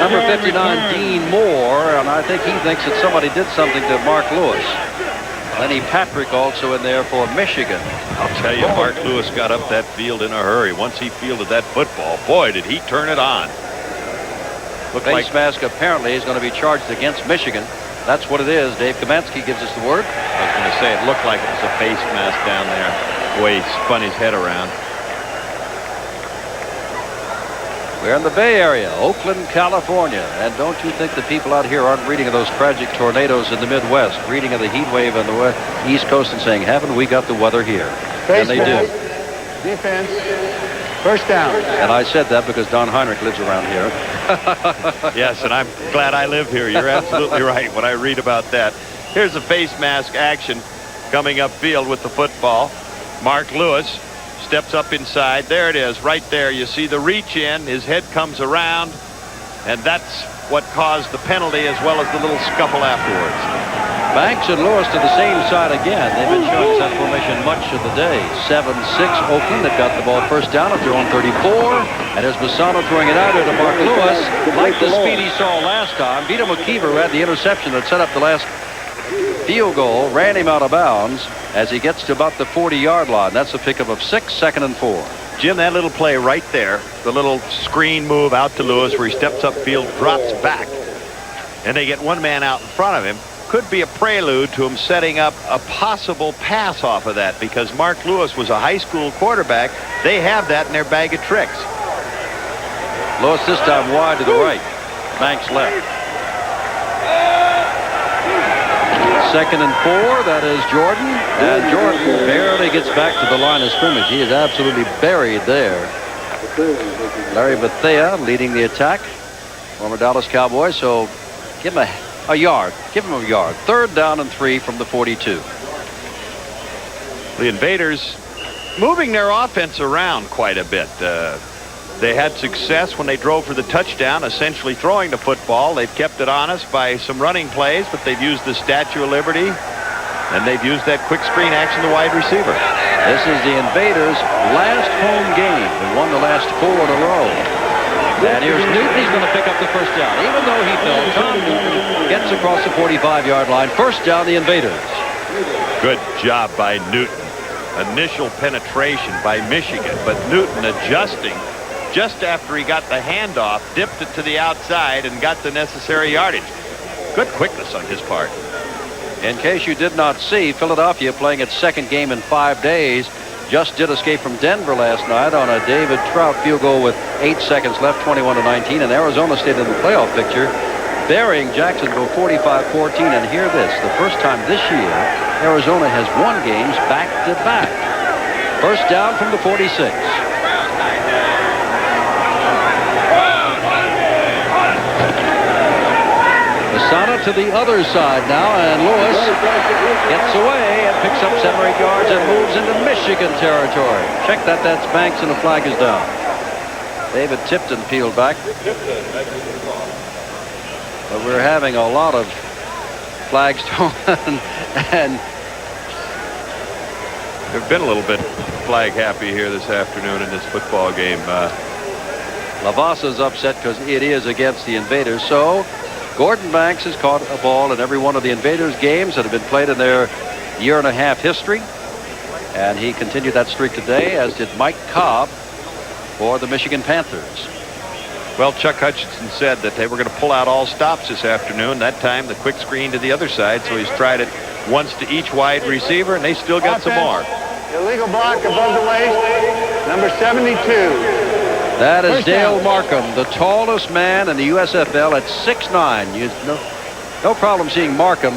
number 59, Dean Moore, and I think he thinks that somebody did something to Mark Lewis. Lenny Patrick also in there for Michigan. I'll tell you, Mark Lewis got up that field in a hurry. Once he fielded that football, boy, did he turn it on. Face mask apparently is going to be charged against Michigan. That's what it is. Dave Kamansky gives us the word. I was going to say it looked like it was a face mask down there, the way he spun his head around. We're in the Bay Area, Oakland, California. And don't you think the people out here aren't reading of those tragic tornadoes in the Midwest, reading of the heat wave on the East Coast and saying, haven't we got the weather here? And they do. Defense. First down. And I said that because Don Heinrich lives around here. Yes, and I'm glad I live here. You're absolutely right when I read about that. Here's the face mask action coming upfield with the football. Mark Lewis steps up inside. There it is, right there. You see the reach in. His head comes around, and that's what caused the penalty as well as the little scuffle afterwards. Banks and Lewis to the same side again. They've been showing that formation much of the day. 7-6 Oakland. They've got the ball first down at their own 34. And there's Bassano throwing it out here to Mark Lewis. Like the speed he saw last time. Vito McKeever had the interception that set up the last field goal. Ran him out of bounds as he gets to about the 40-yard line. That's a pickup of 6, 2nd and 4. Jim, that little play right there, the little screen move out to Lewis where he steps upfield, drops back, and they get one man out in front of him, could be a prelude to him setting up a possible pass off of that, because Mark Lewis was a high school quarterback. They have that in their bag of tricks. Lewis this time wide to the right. Banks left. 2nd and 4. That is Jordan. And Jordan barely gets back to the line of scrimmage. He is absolutely buried there. Larry Bethea leading the attack. Former Dallas Cowboy. So give him a yard. Give him a yard. 3rd down and 3 from the 42. The Invaders moving their offense around quite a bit. They had success when they drove for the touchdown, essentially throwing the football. They've kept it honest by some running plays, but they've used the Statue of Liberty, and they've used that quick screen action to wide receiver. This is the Invaders' last home game. They won the last 4 in a row. And here's Newton. He's going to pick up the first down. Even though he fell, Tom Newton gets across the 45-yard line. First down, the Invaders. Good job by Newton. Initial penetration by Michigan, but Newton adjusting just after he got the handoff, dipped it to the outside, and got the necessary yardage. Good quickness on his part. In case you did not see, Philadelphia playing its 2nd game in 5 days. Just did escape from Denver last night on a David Trout field goal with 8 seconds left, 21-19. And Arizona stayed in the playoff picture. burying Jacksonville 45-14. And hear this, the first time this year Arizona has won games back-to-back. First down from the 46. Masana to the other side now, and Lewis gets away and picks up 7 or 8 yards and moves into Michigan territory. Check that, that's Banks, and the flag is down. David Tipton peeled back. But we're having a lot of flags thrown, and They've been a little bit flag happy here this afternoon in this football game. Lavassa's upset because it is against the Invaders. So Gordon Banks has caught a ball in every one of the Invaders games that have been played in their year-and-a-half history. And he continued that streak today, as did Mike Cobb for the Michigan Panthers. Well, Chuck Hutchinson said that they were going to pull out all stops this afternoon. That time, the quick screen to the other side, so he's tried it once to each wide receiver, and they still got some more. Illegal block above the waist, number 72. That is Dale Markham, the tallest man in the USFL at 6'9". No problem seeing Markham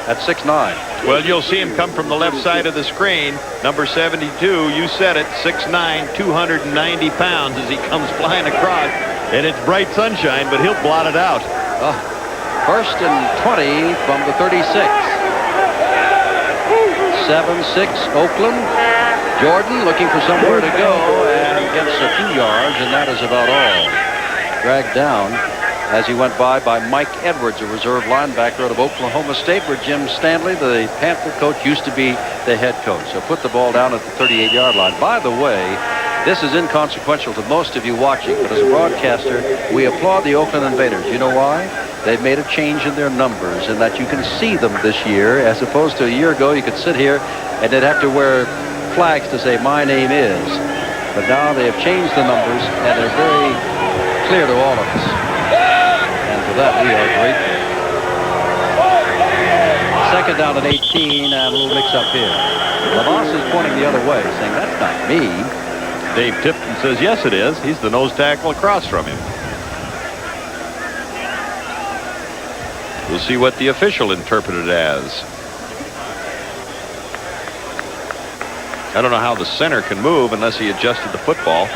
at 6'9". Well, you'll see him come from the left side of the screen. Number 72, you said it, 6'9", 290 pounds as he comes flying across. And it's bright sunshine, but he'll blot it out. First and 20 from the 36. 7-6 Oakland. Jordan looking for somewhere to go and gets a few yards, and that is about all. Dragged down as he went by Mike Edwards, a reserve linebacker out of Oklahoma State, where Jim Stanley, the Panther coach, used to be the head coach. So put the ball down at the 38-yard line. By the way, this is inconsequential to most of you watching, but as a broadcaster, we applaud the Oakland Invaders. You know why? They've made a change in their numbers, and that you can see them this year, as opposed to a year ago you could sit here and they'd have to wear flags to say my name is. But now they have changed the numbers, and they're very clear to all of us. And for that we are grateful. Second down at 18, and a little mix-up here. Lavas is pointing the other way, saying that's not me. Dave Tipton says yes it is. He's the nose tackle across from him. We'll see what the official interpreted as. I don't know how the center can move unless he adjusted the football.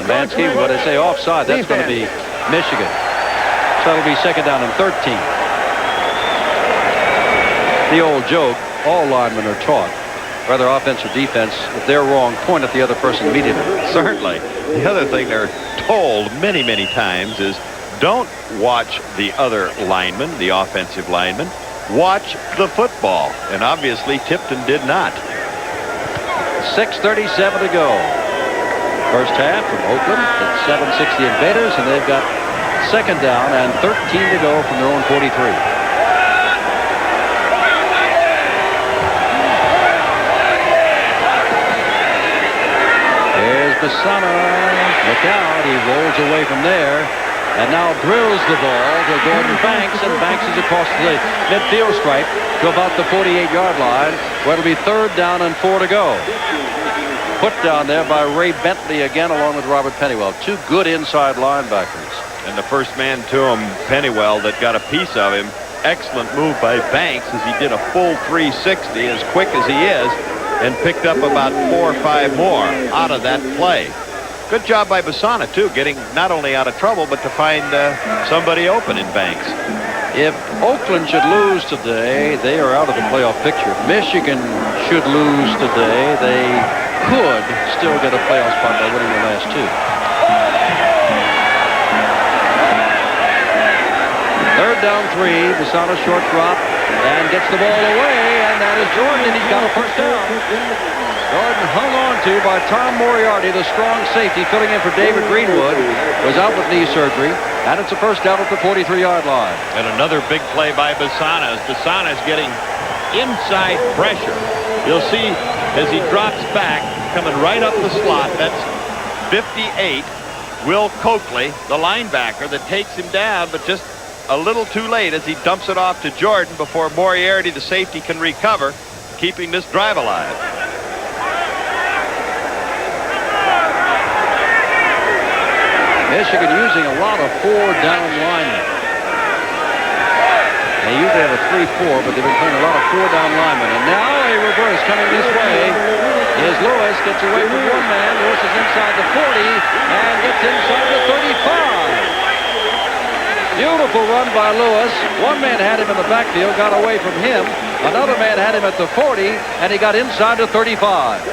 Mansky, what they say, offside. That's going to be Michigan. So that'll be second down and 13. The old joke, all linemen are taught, whether offense or defense, if they're wrong, point at the other person immediately. Certainly. The other thing they're told many, many times is don't watch the other lineman, the offensive lineman. Watch the football. And obviously Tipton did not. 6:37 to go. First half from Oakland. It's 7-6 the Invaders, and they've got second down and 13 to go from their own 43. Here's Basana. Look out. He rolls away from there. And now drills the ball to Gordon Banks, and Banks is across the midfield stripe to about the 48-yard line, where it'll be third down and 4 to go. Put down there by Ray Bentley again, along with Robert Pennywell. Two good inside linebackers. And the first man to him, Pennywell, that got a piece of him. Excellent move by Banks as he did a full 360 as quick as he is, and picked up about 4 or 5 more out of that play. Good job by Basana, too, getting not only out of trouble, but to find somebody open in Banks. If Oakland should lose today, they are out of the playoff picture. If Michigan should lose today, they could still get a playoff spot by winning the last two. Third down 3, Basana short drop, and gets the ball away, and that is Jordan, and he's got a first down. Jordan hung on to by Tom Moriarty, the strong safety, filling in for David Greenwood, was out with knee surgery, and it's a first down at the 43-yard line. And another big play by Basana as Basana is getting inside pressure. You'll see as he drops back, coming right up the slot, that's 58, Will Coakley, the linebacker, that takes him down, but just a little too late as he dumps it off to Jordan before Moriarty, the safety, can recover, keeping this drive alive. Michigan using a lot of 4-down linemen. They usually have a 3-4, but they've been playing a lot of 4-down linemen. And now a reverse coming this way is Lewis. Gets away from one man. Lewis is inside the 40 and gets inside the 35. Beautiful run by Lewis. One man had him in the backfield, got away from him. Another man had him at the 40, and he got inside the 35.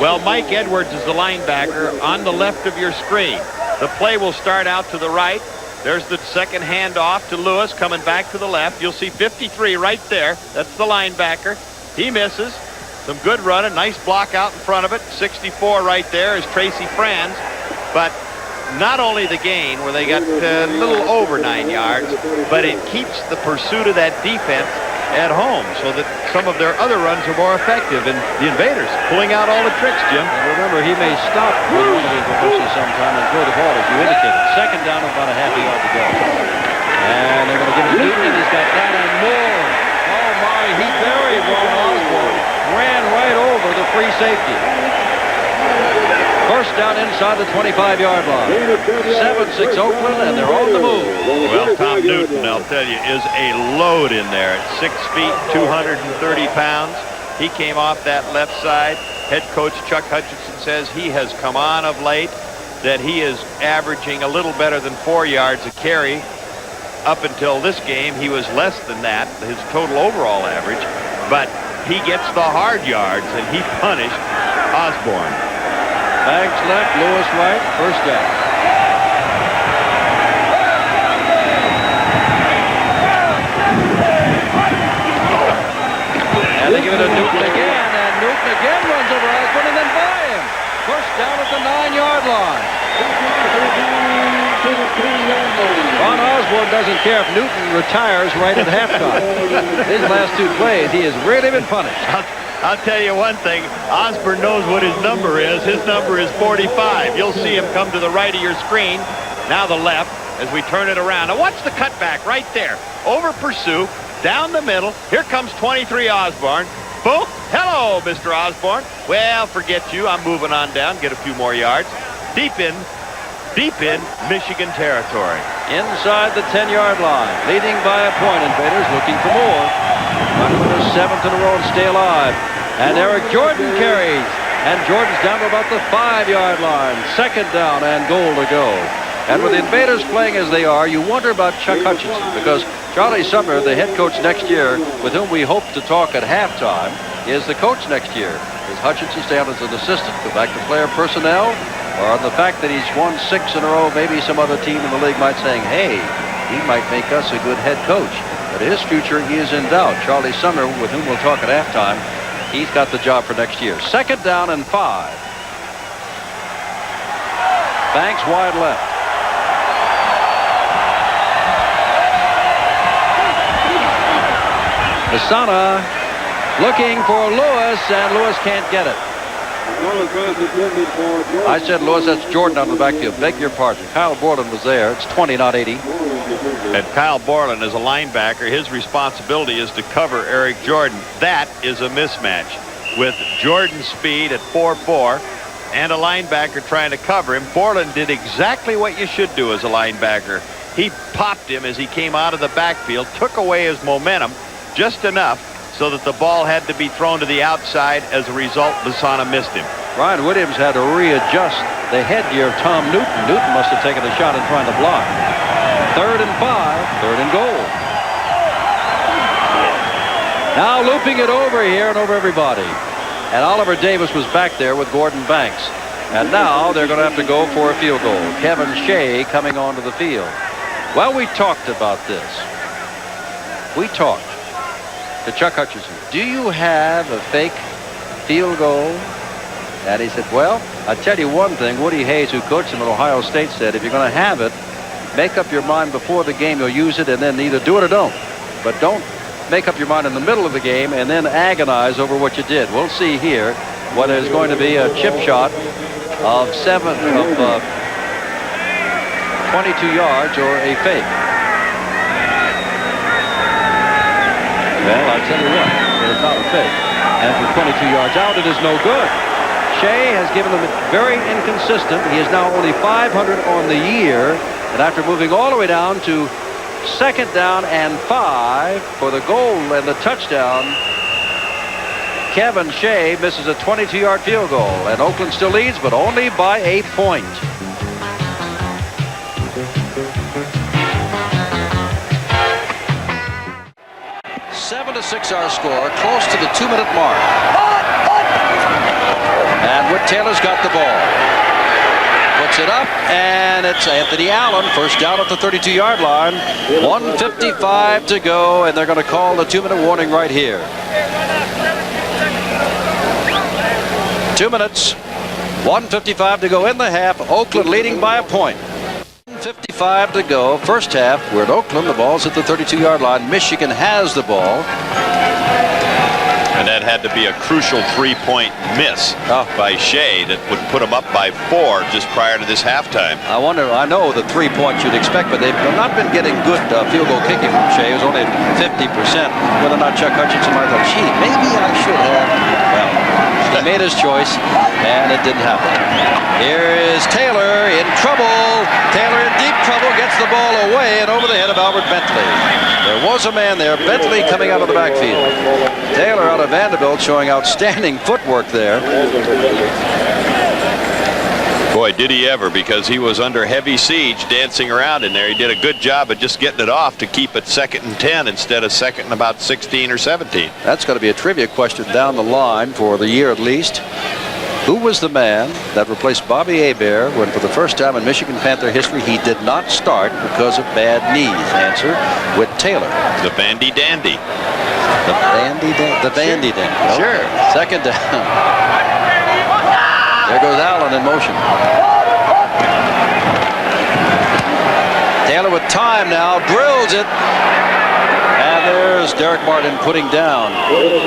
Well, Mike Edwards is the linebacker on the left of your screen. The play will start out to the right. There's the second handoff to Lewis coming back to the left. You'll see 53 right there. That's the linebacker. He misses. Some good running. Nice block out in front of it. 64 right there is Tracy Franz. But not only the gain where they got a little over 9 yards, but it keeps the pursuit of that defense at home so that some of their other runs are more effective. And the Invaders pulling out all the tricks, Jim. And remember, he may stop with one of his reverses sometime and throw the ball, as you indicated. Second down, about a half a yard to go. And they're going to give it to Newton, and he's got that and more. Oh, my, he buried Ron Osborne. Ran right over the free safety. First down inside the 25-yard line. 7-6 Oakland, and they're on the move. Well, Tom Newton, I'll tell you, is a load in there at 6 feet, 230 pounds. He came off that left side. Head coach Chuck Hutchinson says he has come on of late, that he is averaging a little better than 4 yards a carry. Up until this game, he was less than that, his total overall average. But he gets the hard yards, and he punished Osborne. Banks left, Lewis right, first down. And they give it to Newton again, and Newton again runs over Osborne and then by him. First down at the 9-yard line. Ron Osborne doesn't care if Newton retires right at halftime. His last 2 plays, he has really been punished. I'll tell you one thing. Osborne knows what his number is. His number is 45. You'll see him come to the right of your screen. Now the left as we turn it around. Now watch the cutback right there. Over pursuit. Down the middle. Here comes 23 Osborne. Boom. Hello, Mr. Osborne. Well, forget you. I'm moving on down. Get a few more yards. Deep in Michigan territory. Inside the 10-yard line. Leading by a point. Invaders looking for more. Trying to win his 7th in a row and stay alive. And Eric Jordan carries. And Jordan's down to about the 5-yard line. Second down and goal to go. And with the Invaders playing as they are, you wonder about Chuck Hutchinson, because Charlie Sumner, the head coach next year, with whom we hope to talk at halftime, is the coach next year. Does Hutchinson stay on as an assistant, go back to player personnel, or on the fact that he's won 6 in a row, maybe some other team in the league might say, hey, he might make us a good head coach. But his future is in doubt. Charlie Sumner, with whom we'll talk at halftime, he's got the job for next year. Second down and 5. Banks wide left. Masana looking for Lewis, and Lewis can't get it. I said Lewis, that's Jordan on the backfield. Beg your pardon. Kyle Borland was there. It's 20, not 80. And Kyle Borland is a linebacker. His responsibility is to cover Eric Jordan. That is a mismatch with Jordan's speed at 4'4" and a linebacker trying to cover him. Borland did exactly what you should do as a linebacker. He popped him as he came out of the backfield, took away his momentum just enough so that the ball had to be thrown to the outside. As a result, Masana missed him. Ryan Williams had to readjust the headgear of Tom Newton. Newton must have taken a shot in trying to block. 3rd and 5, 3rd and goal. Now looping it over here and over everybody. And Oliver Davis was back there with Gordon Banks. And now they're going to have to go for a field goal. Kevin Shea coming onto the field. Well, we talked about this. We talked to Chuck Hutchinson. Do you have a fake field goal? And he said, well, I tell you one thing. Woody Hayes, who coached him at Ohio State, said, if you're going to have it, make up your mind before the game you'll use it, and then either do it or don't. But don't make up your mind in the middle of the game and then agonize over what you did. We'll see here whether it's going to be a chip shot of 22 yards or a fake. Well, I'll tell you what, it is not a fake. And from 22 yards out, it is no good. Shea has given them very inconsistent. He is now only 500 on the year. And after moving all the way down to 2nd down and 5 for the goal and the touchdown, Kevin Shea misses a 22-yard field goal. And Oakland still leads, but only by a point. 7-6 our score, close to the 2-minute mark. And Whit Taylor's got the ball. Puts it up, and it's Anthony Allen, first down at the 32-yard line. 1:55 to go, and they're going to call the 2-minute warning right here. 2 minutes, 1:55 to go in the half. Oakland leading by a point. 1:55 to go, first half. We're at Oakland. The ball's at the 32-yard line. Michigan has the ball. And that had to be a crucial 3-point miss by Shea that would put him up by 4 just prior to this halftime. I know the 3 points you'd expect, but they've not been getting good field goal kicking from Shea. It was only 50%. Whether or not Chuck Hutchinson might have thought, gee, maybe I should have. Well, he made his choice, and it didn't happen. Here is Taylor in trouble. Taylor in deep trouble, gets the ball away and over the head of Albert Bentley. There was a man there, Bentley coming out of the backfield. Taylor out of Vanderbilt showing outstanding footwork there. Boy, did he ever, because he was under heavy siege dancing around in there. He did a good job of just getting it off to keep it 2nd and 10 instead of 2nd and about 16 or 17. That's going to be a trivia question down the line for the year at least. Who was the man that replaced Bobby Hebert when for the first time in Michigan Panther history he did not start because of bad knees? Answer, Whit Taylor. The Vandy Dandy. The Vandy Dandy. Oh, sure. 2nd down. There goes Allen in motion. Taylor with time now, drills it. And there's Derek Martin putting down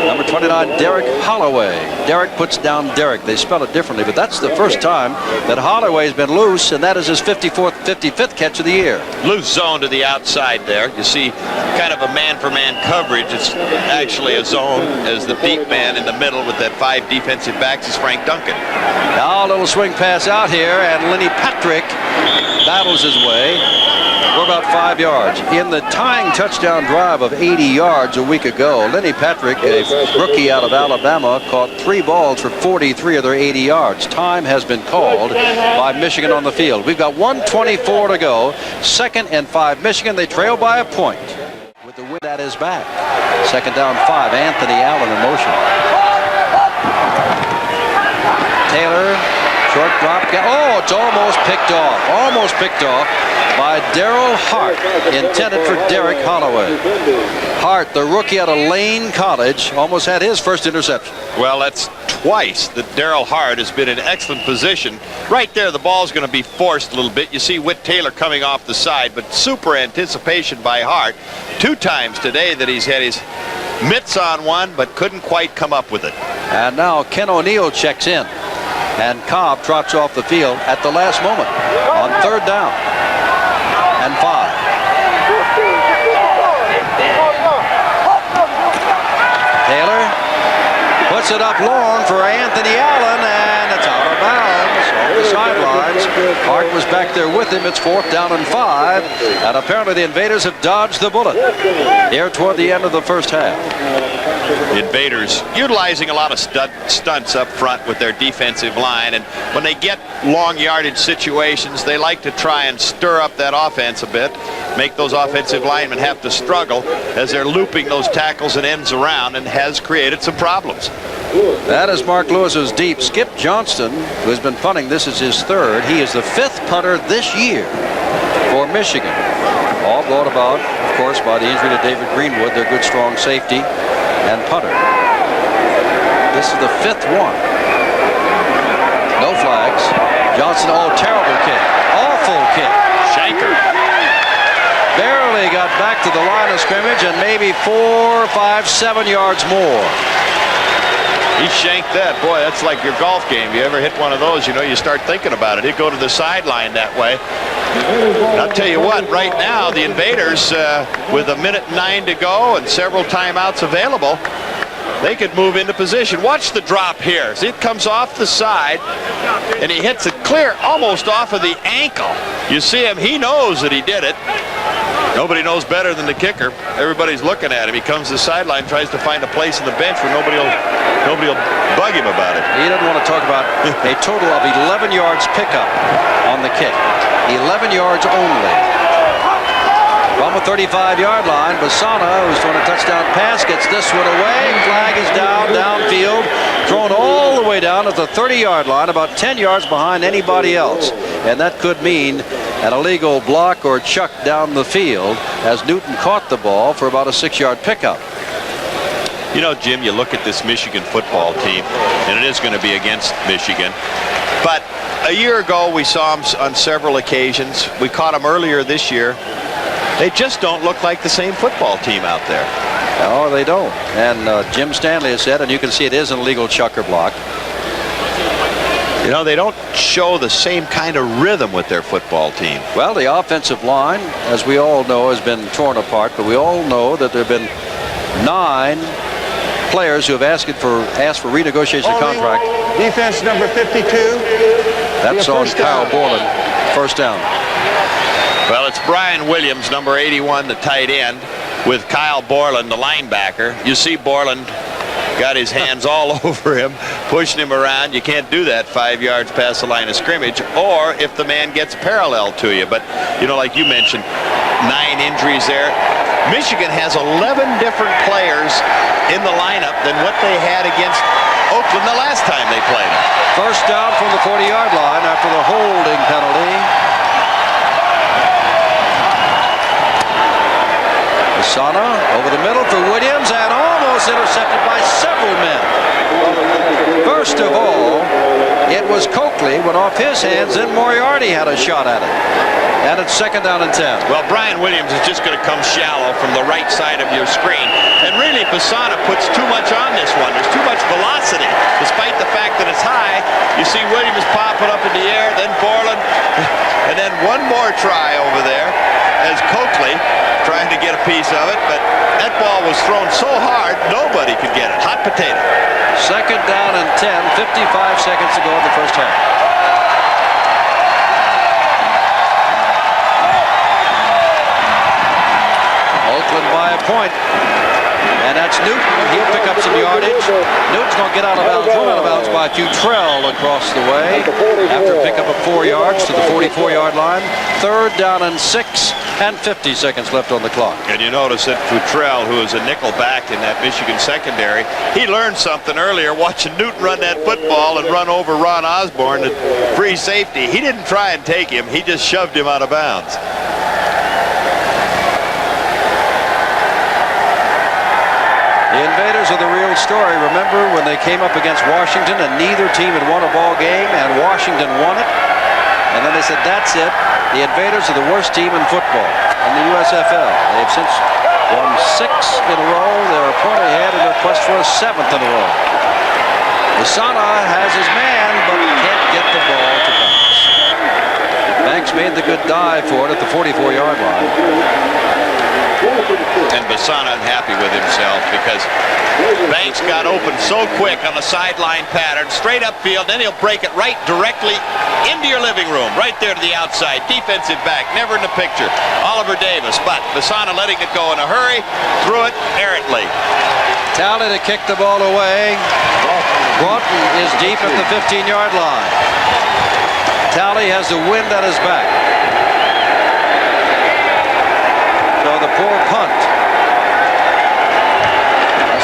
number 29, Derek Holloway. Derek puts down Derek. They spell it differently, but that's the first time that Holloway's been loose, and that is his 55th catch of the year. Loose zone to the outside there. You see kind of a man-for-man coverage. It's actually a zone as the deep man in the middle with that 5 defensive backs is Frank Duncan. Now a little swing pass out here, and Lenny Patrick battles his way. We're about 5 yards. In the tying touchdown drive of 80 yards a week ago, Lenny Patrick, a rookie out of Alabama, caught 3 balls for 43 of their 80 yards. Time has been called by Michigan on the field. We've got 1:24 to go. 2nd and 5 Michigan. They trail by a point. With the wind at his back. 2nd down 5. Anthony Allen in motion. Taylor, short drop. Oh, it's almost picked off. Almost picked off by Darryl Hart, intended for Derek Holloway. Hart, the rookie out of Lane College, almost had his first interception. Well, that's twice that Darryl Hart has been in excellent position. Right there, the ball's going to be forced a little bit. You see Whit Taylor coming off the side, but super anticipation by Hart. 2 times today that he's had his mitts on one, but couldn't quite come up with it. And now Ken O'Neill checks in, and Cobb trots off the field at the last moment on 3rd down and 5. Taylor puts it up long for Anthony Allen, and it's out of bounds off the sidelines. Hart was back there with him. It's 4th down and 5, and apparently the Invaders have dodged the bullet here toward the end of the first half. The Invaders utilizing a lot of stunts up front with their defensive line, and when they get long yardage situations, they like to try and stir up that offense a bit, make those offensive linemen have to struggle as they're looping those tackles and ends around, and has created some problems. That is Mark Lewis's deep. Skip Johnston, who has been punting, this is his 3rd. He is the 5th punter this year for Michigan. All brought about, of course, by the injury to David Greenwood, their good, strong safety and punter. This is the 5th one. No flags. Johnson, oh, terrible kick. Awful kick. Shanker. Barely got back to the line of scrimmage, and maybe 4, 5, 7 yards more. He shanked that. Boy, that's like your golf game. You ever hit one of those, you know, you start thinking about it. He'd go to the sideline that way. And I'll tell you what, right now, the Invaders, with 1:09 to go and several timeouts available, they could move into position. Watch the drop here. See, it comes off the side, and he hits it clear almost off of the ankle. You see him, he knows that he did it. Nobody knows better than the kicker. Everybody's looking at him. He comes to the sideline, tries to find a place in the bench where nobody will bug him about it. He doesn't want to talk about a total of 11 yards pickup on the kick. 11 yards only. From the 35-yard line, Basana, who's throwing a touchdown pass, gets this one away. Flag is down, downfield, thrown all the way down at the 30-yard line, about 10 yards behind anybody else. And that could mean an illegal block or chuck down the field as Newton caught the ball for about a 6-yard pickup. You know, Jim, you look at this Michigan football team, and it is going to be against Michigan. But a year ago, we saw them on several occasions. We caught them earlier this year. They just don't look like the same football team out there. No, they don't. And Jim Stanley has said, and you can see it is an illegal chuck or block. You know, they don't show the same kind of rhythm with their football team. Well, the offensive line, as we all know, has been torn apart, but we all know that there have been 9 players who have asked for renegotiation of contract. Defense number 52. That's on Kyle Borland. First down. Well, it's Brian Williams, number 81, the tight end, with Kyle Borland, the linebacker. You see Borland got his hands all over him, pushing him around. You can't do that 5 yards past the line of scrimmage, or if the man gets parallel to you. But, you know, like you mentioned, 9 injuries there. Michigan has 11 different players in the lineup than what they had against Oakland the last time they played them. First down from the 40-yard line after the holding penalty. Basana over the middle for Williams and almost intercepted by several men. First of all, it was Coakley went off his hands, then Moriarty had a shot at it. And it's second down and 10. Well, Brian Williams is just going to come shallow from the right side of your screen. And really, Basana puts too much on this one. There's too much velocity. Despite the fact that it's high, you see Williams popping up in the air, then Borland, and then one more try over there as Coakley trying to get a piece of it, but that ball was thrown so hard, nobody could get it. Hot potato. Second down and 10, 55 seconds to go in the first half. Oakland by a point. And that's Newton. He'll pick up some yardage. Newton's going to get out of bounds, run out of bounds by Futrell across the way after a pickup of 4 yards to the 44-yard line. Third down and 6 and 50 seconds left on the clock. And you notice that Futrell, who is a nickel back in that Michigan secondary, he learned something earlier watching Newton run that football and run over Ron Osborne at free safety. He didn't try and take him. He just shoved him out of bounds. The Invaders are the real story. Remember when they came up against Washington and neither team had won a ball game and Washington won it? And then they said, that's it. The Invaders are the worst team in football in the USFL. They've since won 6 in a row. They're a point ahead in their quest for a 7th in a row. Basana has his man, but can't get the ball to Banks. Banks made the good dive for it at the 44-yard line. And Basana unhappy with himself because Banks got open so quick on the sideline pattern, straight upfield, then he'll break it right directly into your living room, right there to the outside. Defensive back, never in the picture. Oliver Davis, but Basana letting it go in a hurry, threw it errantly. Talley to kick the ball away. Broughton is deep at the 15-yard line. Talley has the wind at his back. So the poor punt.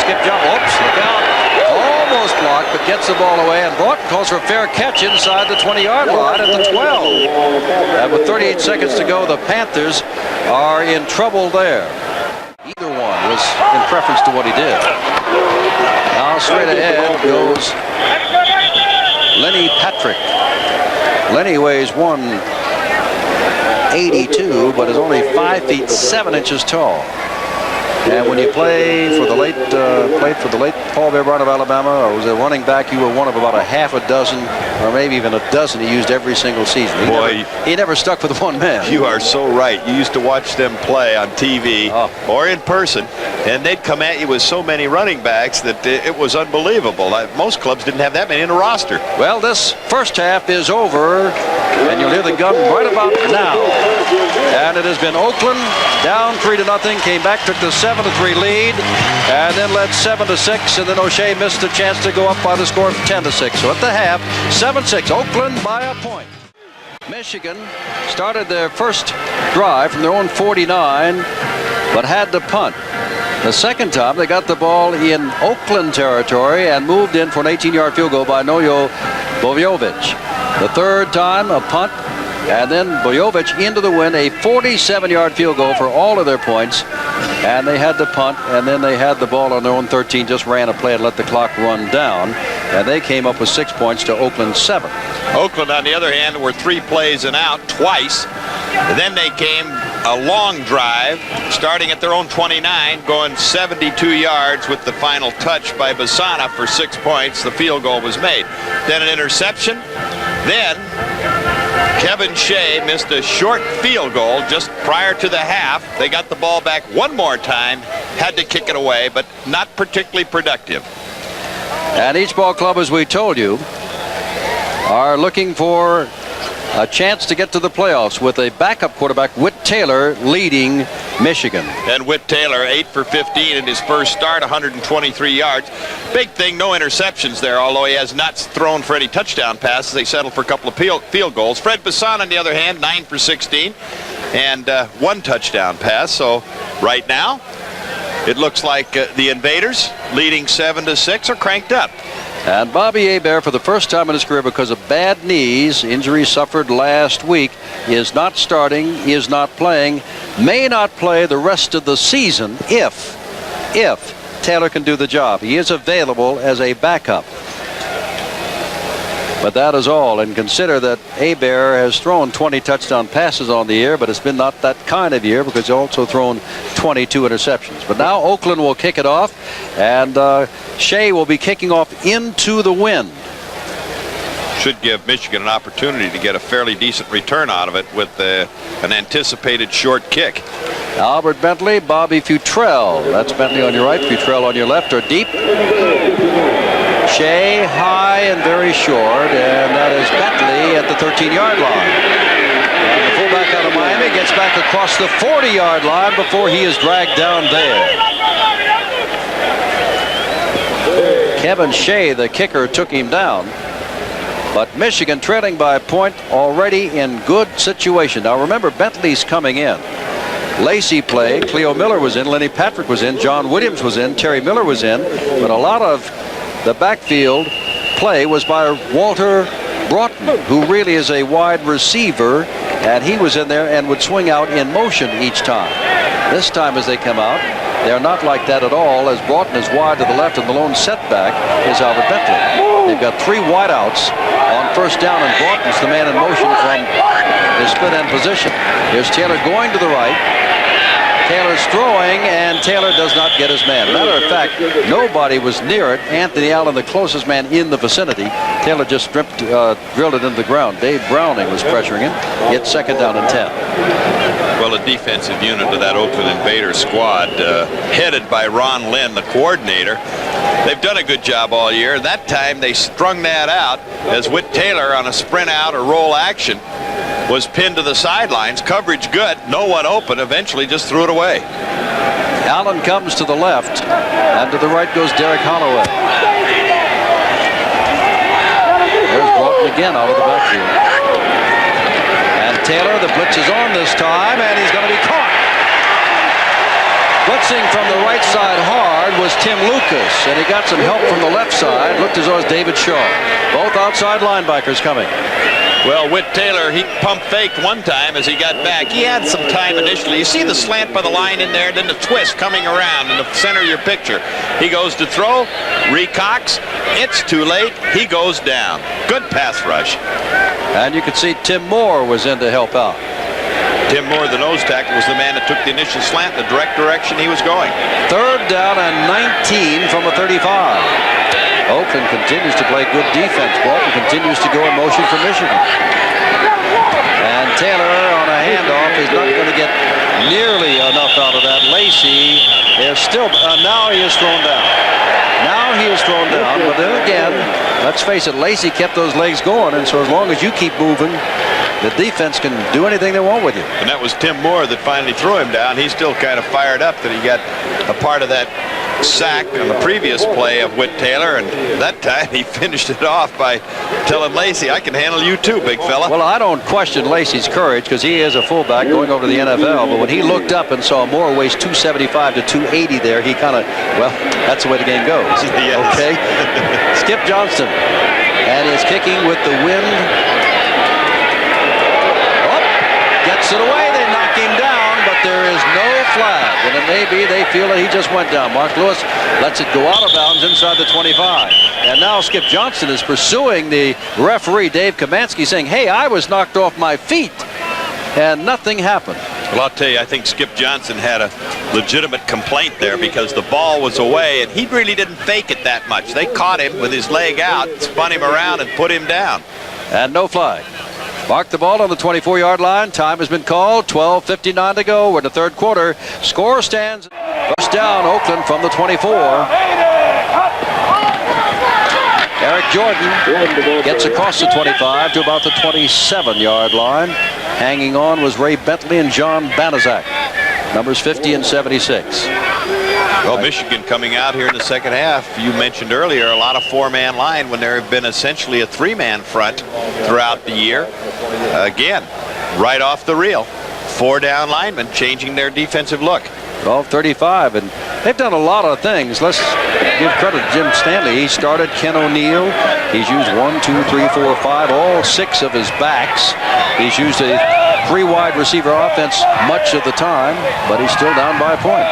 Skip jump. Oops, look out. Almost blocked, but gets the ball away. And Broughton calls for a fair catch inside the 20-yard line at the 12. And with 38 seconds to go, the Panthers are in trouble there. Either one was in preference to what he did. Now straight ahead goes Lenny Patrick. Lenny weighs 182, but is only 5 feet 7 inches tall. And when you play for the late, played for the late Paul Bear Brown of Alabama, or was a running back, you were one of about a half a dozen, or maybe even a dozen he used every single season. He never stuck with one man. You are so right. You used to watch them play on TV or in person, and they'd come at you with so many running backs that it was unbelievable. Most clubs didn't have that many in a roster. Well, this first half is over, and you'll hear the gun right about now. And it has been Oakland down 3-0, came back, took the 7-3 lead, and then led 7-6, and then O'Shea missed a chance to go up by the score of 10-6. So at the half, 7-6, Oakland by a point. Michigan started their first drive from their own 49, but had to punt. The second time, they got the ball in Oakland territory and moved in for an 18-yard field goal by Nojo Bojovic. The third time, a punt, and then Bojovic into the win, a 47-yard field goal for all of their points. And they had to punt, and then they had the ball on their own 13, just ran a play and let the clock run down. And they came up with 6 points to Oakland's 7. Oakland, on the other hand, were 3 plays and out twice. And then they came a long drive, starting at their own 29, going 72 yards with the final touch by Basana for 6 points. The field goal was made. Then an interception. Then Kevin Shea missed a short field goal just prior to the half. They got the ball back one more time, had to kick it away, but not particularly productive. And each ball club, as we told you, are looking for a chance to get to the playoffs with a backup quarterback, Whit Taylor, leading Michigan. And Whit Taylor, 8 for 15 in his first start, 123 yards. Big thing, no interceptions there, although he has not thrown for any touchdown passes. They settled for a couple of field goals. Fred Bassan, on the other hand, 9 for 16 and 1 touchdown pass. So right now, it looks like the Invaders, leading 7-6, are cranked up. And Bobby Hebert, for the first time in his career because of bad knees, injury suffered last week, is not starting, is not playing, may not play the rest of the season if Taylor can do the job. He is available as a backup. But that is all. And consider that Hebert has thrown 20 touchdown passes on the year, but it's been not that kind of year because he's also thrown 22 interceptions. But now Oakland will kick it off, and Shea will be kicking off into the wind. Should give Michigan an opportunity to get a fairly decent return out of it with an anticipated short kick. Albert Bentley, Bobby Futrell. That's Bentley on your right, Futrell on your left, or deep. Shea high and very short, and that is Bentley at the 13-yard line. And the fullback out of Miami gets back across the 40-yard line before he is dragged down there. Kevin Shea, the kicker, took him down. But Michigan trailing by a point, already in good situation. Now remember, Bentley's coming in. Lacey played, Cleo Miller was in, Lenny Patrick was in, John Williams was in, Terry Miller was in, but a lot of the backfield play was by Walter Broughton, who really is a wide receiver, and he was in there and would swing out in motion each time. This time as they come out, they're not like that at all, as Broughton is wide to the left and the lone setback is Albert Bentley. They've got 3 wideouts on first down, and Broughton's the man in motion from his split end position. Here's Taylor going to the right. Taylor's throwing, and Taylor does not get his man. Matter of fact, nobody was near it. Anthony Allen, the closest man in the vicinity. Taylor just drilled it into the ground. Dave Browning was pressuring him. It's second down and 10. Well, a defensive unit of that Oakland Invaders squad, headed by Ron Lynn, the coordinator. They've done a good job all year. That time they strung that out as Whit Taylor on a sprint out or roll action was pinned to the sidelines. Coverage good, no one open, eventually just threw it away. Allen comes to the left, and to the right goes Derek Holloway. There's Broughton again out of the backfield. And Taylor, the blitz is on this time, and he's going to be caught. Blitzing from the right side hard was Tim Lucas, and he got some help from the left side. Looked as though it was David Shaw. Both outside linebackers coming. Well, Whit Taylor, he pump faked one time as he got back. He had some time initially. You see the slant by the line in there, then the twist coming around in the center of your picture. He goes to throw, recocks, it's too late, he goes down. Good pass rush. And you could see Tim Moore was in to help out. Tim Moore, the nose tackle, was the man that took the initial slant in the direct direction he was going. 3rd down and 19 from the 35. Oakland continues to play good defense. Bolton continues to go in motion for Michigan. And Taylor on a handoff is not going to get nearly enough out of that. Lacey is still, now he is thrown down. Now he is thrown down, but then again, let's face it, Lacey kept those legs going, and so as long as you keep moving, the defense can do anything they want with you. And that was Tim Moore that finally threw him down. He's still kind of fired up that he got a part of that sack on the previous play of Whit Taylor, and that time he finished it off by telling Lacey, I can handle you too, big fella. Well, I don't question Lacey's courage because he is a fullback going over to the NFL, but when he looked up and saw Moore weighs 275 to 280 there, he kind of, well, that's the way the game goes. Yes. Okay. Skip Johnston, and is kicking with the wind. Oh, gets it away. They knock him down, but there is no flag, and it may be they feel that he just went down. Mark Lewis lets it go out of bounds inside the 25. And now Skip Johnston is pursuing the referee, Dave Kamansky, saying, hey, I was knocked off my feet, and nothing happened. Well, I'll tell you, I think Skip Johnson had a legitimate complaint there because the ball was away, and he really didn't fake it that much. They caught him with his leg out, spun him around, and put him down. And no flag. Mark the ball on the 24-yard line. Time has been called. 12:59 to go. We're in the 3rd quarter. Score stands. First down, Oakland from the 24. Eric Jordan gets across the 25 to about the 27-yard line. Hanging on was Ray Bentley and John Banaszak, numbers 50 and 76. Well, Michigan coming out here in the second half. You mentioned earlier a lot of 4-man line when there have been essentially a 3-man front throughout the year. Again, right off the reel. 4-down linemen changing their defensive look. 12:35, and they've done a lot of things. Let's give credit to Jim Stanley. He started Ken O'Neill. He's used 1, 2, 3, 4, 5, all 6 of his backs. He's used a 3-wide receiver offense much of the time, but he's still down by a point.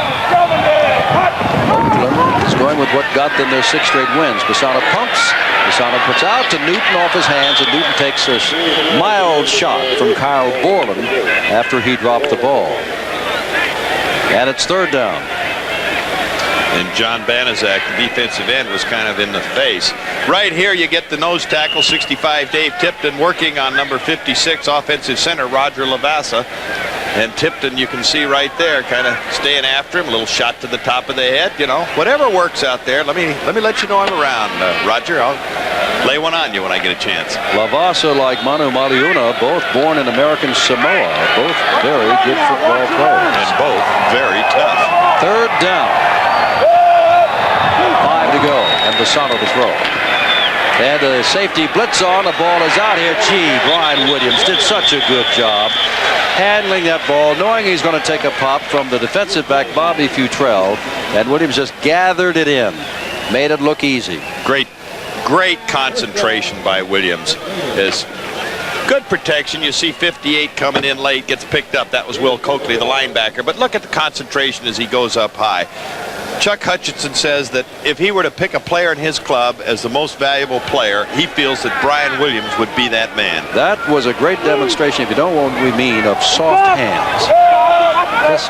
Oakland is going with what got them their 6 straight wins. Basana pumps. Basana puts out to Newton off his hands, and Newton takes a mild shot from Kyle Borland after he dropped the ball. And it's 3rd down. And John Banaszak, the defensive end, was kind of in the face. Right here you get the nose tackle, 65, Dave Tipton, working on number 56, offensive center, Roger Lavassa. And Tipton, you can see right there, kind of staying after him, a little shot to the top of the head, you know. Whatever works out there, let me let you know I'm around, Roger. I'll lay one on you when I get a chance. Lavassa, like Manu Maliuna, both born in American Samoa, both very good football players. And both very tough. 3rd down. 5 to go, and Basana to throw. And the safety blitz on. The ball is out here. Gee, Brian Williams did such a good job handling that ball, knowing he's going to take a pop from the defensive back, Bobby Futrell, and Williams just gathered it in, made it look easy. Great concentration by Williams. Is good protection. You see 58 coming in late, gets picked up. That was Will Coakley, the linebacker. But look at the concentration as he goes up high. Chuck Hutchinson says that if he were to pick a player in his club as the most valuable player, he feels that Brian Williams would be that man. That was a great demonstration, if you don't know what we mean, of soft hands. Just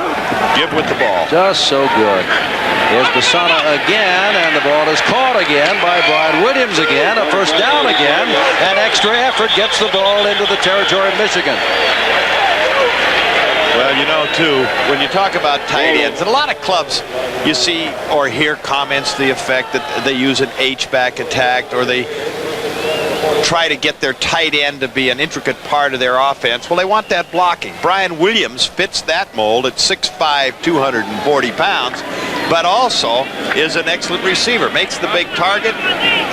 give with the ball. Just so good. Here's Basana again, and the ball is caught again by Brian Williams again. A 1st down again, and extra effort gets the ball into the territory of Michigan. Well, you know, too, when you talk about tight ends, and a lot of clubs you see or hear comments to the effect that they use an H-back attack, or they try to get their tight end to be an intricate part of their offense. Well, they want that blocking. Brian Williams fits that mold at 6'5", 240 pounds, but also is an excellent receiver. Makes the big target,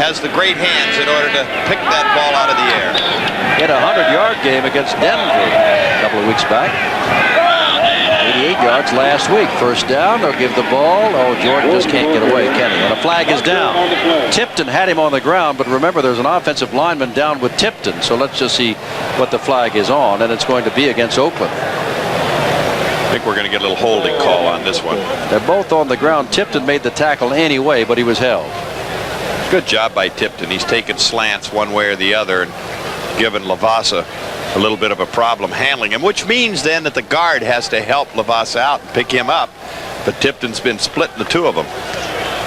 has the great hands in order to pick that ball out of the air. Hit a 100-yard game against Denver a couple of weeks back. 88 yards last week. 1st down. They'll give the ball. Oh, Jordan just can't get away, can he? And a flag is down. Tipton had him on the ground, but remember, there's an offensive lineman down with Tipton. So let's just see what the flag is on, and it's going to be against Oakland. I think we're going to get a little holding call on this one. They're both on the ground. Tipton made the tackle anyway, but he was held. Good job by Tipton. He's taken slants one way or the other and given Lavassa a little bit of a problem handling him, which means then that the guard has to help Lavasa out and pick him up. But Tipton's been splitting the two of them.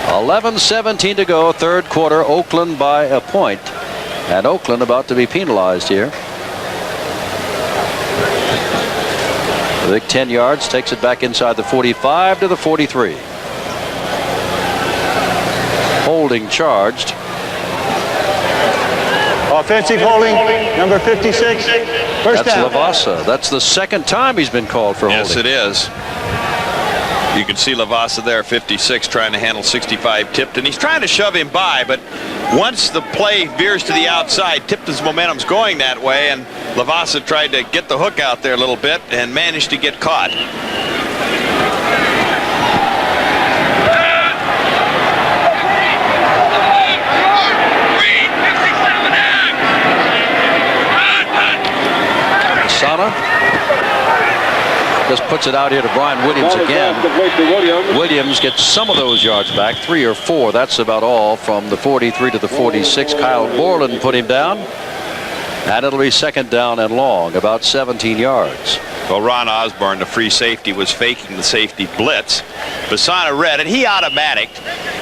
11:17 to go, third quarter. Oakland by a point, and Oakland about to be penalized here. The big 10 yards takes it back inside the 45 to the 43. Holding charged. Offensive holding, number 56. First That's down. Lavasa. That's the second time he's been called for holding. Yes, it is. You can see Lavasa there, 56, trying to handle 65 Tipton. He's trying to shove him by, but once the play veers to the outside, Tipton's momentum's going that way, and Lavasa tried to get the hook out there a little bit and managed to get caught. Sana just puts it out here to Brian Williams again. Williams gets some of those yards back, 3 or 4. That's about all from the 43 to the 46. Kyle Borland put him down. And it'll be second down and long, about 17 yards. Well, Ron Osborne, the free safety, was faking the safety blitz. Basana read it. He automatic.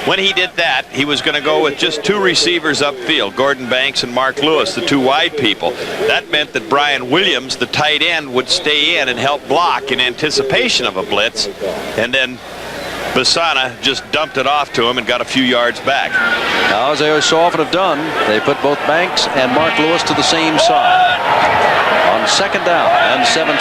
When he did that, he was going to go with just 2 receivers upfield, Gordon Banks and Mark Lewis, the 2 wide people. That meant that Brian Williams, the tight end, would stay in and help block in anticipation of a blitz. And then Basana just dumped it off to him and got a few yards back. Now, as they so often have done, they put both Banks and Mark Lewis to the same side. On second down and 17.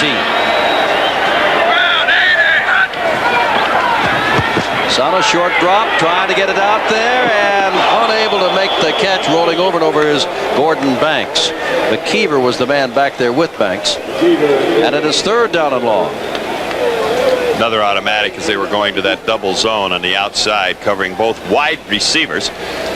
Sana short drop, trying to get it out there and unable to make the catch, rolling over and over is Gordon Banks. McKeever was the man back there with Banks. And it is third down and long. Another automatic as they were going to that double zone on the outside, covering both wide receivers.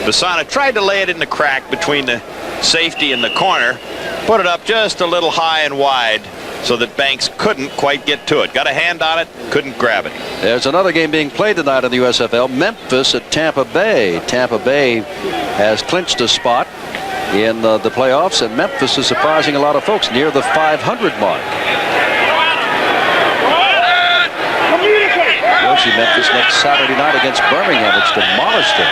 Basana tried to lay it in the crack between the safety and the corner, put it up just a little high and wide so that Banks couldn't quite get to it. Got a hand on it, couldn't grab it. There's another game being played tonight in the USFL. Memphis at Tampa Bay. Tampa Bay has clinched a spot in the playoffs, and Memphis is surprising a lot of folks near the 500 mark. You'll see Memphis next Saturday night against Birmingham, which demolished them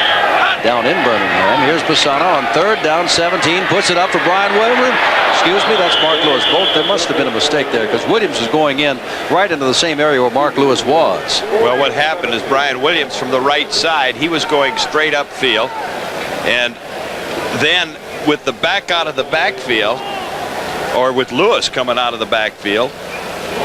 down in Birmingham. Here's Basana on third down, 17, puts it up for Brian Williams. Excuse me, that's Mark Lewis. There must have been a mistake there because Williams was going in right into the same area where Mark Lewis was. Well, what happened is Brian Williams from the right side, he was going straight upfield, and then with the back out of the backfield, or with Lewis coming out of the backfield,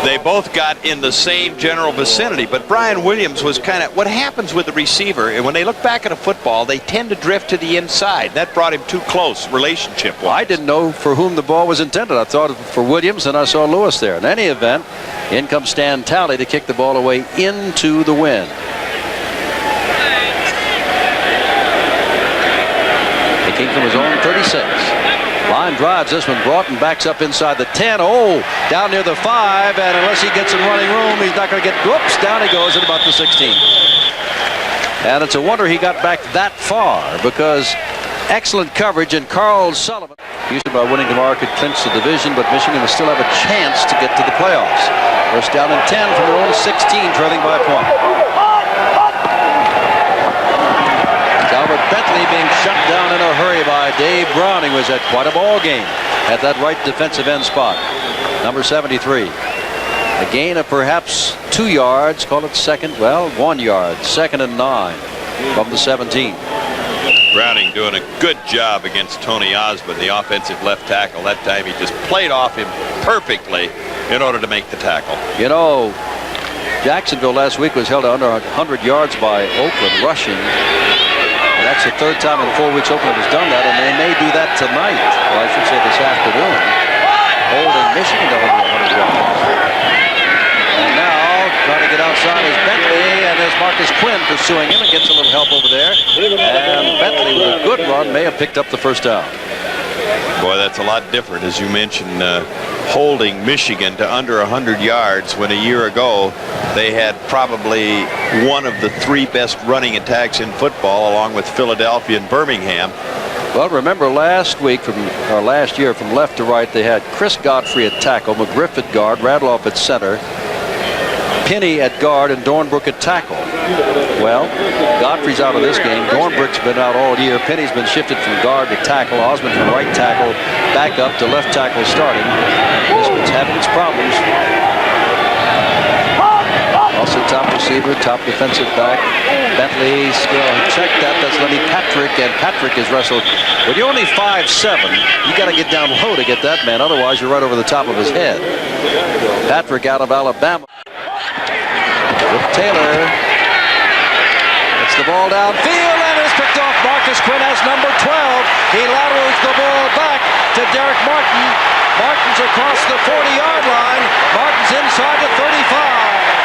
they both got in the same general vicinity. But Brian Williams was kind of, what happens with the receiver, and when they look back at a football, they tend to drift to the inside. That brought him too close relationship-wise. Well, I didn't know for whom the ball was intended. I thought for Williams, and I saw Lewis there. In any event, in comes Stan Talley to kick the ball away into the wind. Taking from his own 36. Line drives this one. Broughton backs up inside the 10. Oh, down near the 5. And unless he gets in running room, he's not going to get. Whoops, down he goes at about the 16. And it's a wonder he got back that far because excellent coverage. And Carl Sullivan, Houston by winning tomorrow, could clinch the division, but Michigan will still have a chance to get to the playoffs. First down and 10 from their own 16, trailing by a point. Albert Bentley being shut down in a hurry by Dave Browning. Was at quite a ball game at that right defensive end spot. Number 73. A gain of perhaps 2 yards. Call it second. Well, 1 yard. Second and 9 from the 17. Browning doing a good job against Tony Osmond, the offensive left tackle. That time he just played off him perfectly in order to make the tackle. You know, Jacksonville last week was held to under 100 yards by Oakland rushing. That's the third time in 4 weeks Oakland has done that, and they may do that tonight. Well, I should say this afternoon. Holding Michigan to over 100 yards. And now, trying to get outside is Bentley, and there's Marcus Quinn pursuing him and gets a little help over there. And Bentley, with a good run, may have picked up the first down. Boy, that's a lot different, as you mentioned, holding Michigan to under 100 yards when a year ago they had probably one of the 3 best running attacks in football, along with Philadelphia and Birmingham. Well, remember last year from left to right, they had Chris Godfrey at tackle, McGriff at guard, Radloff at center, Penny at guard, and Dornbrook at tackle. Well, Godfrey's out of this game. Dornbrook's been out all year. Penny's been shifted from guard to tackle. Osmond from right tackle back up to left tackle starting. This one's having its problems. Also top receiver, top defensive back. Bentley still checked that. That's Lenny Patrick, and Patrick is wrestled. When you're only 5'7", you got to get down low to get that man. Otherwise, you're right over the top of his head. Patrick out of Alabama. With Taylor. Gets the ball downfield, and it's picked off. Marcus Quinn has number 12. He laterals the ball back to Derek Martin. Martin's across the 40-yard line. Martin's inside the 35.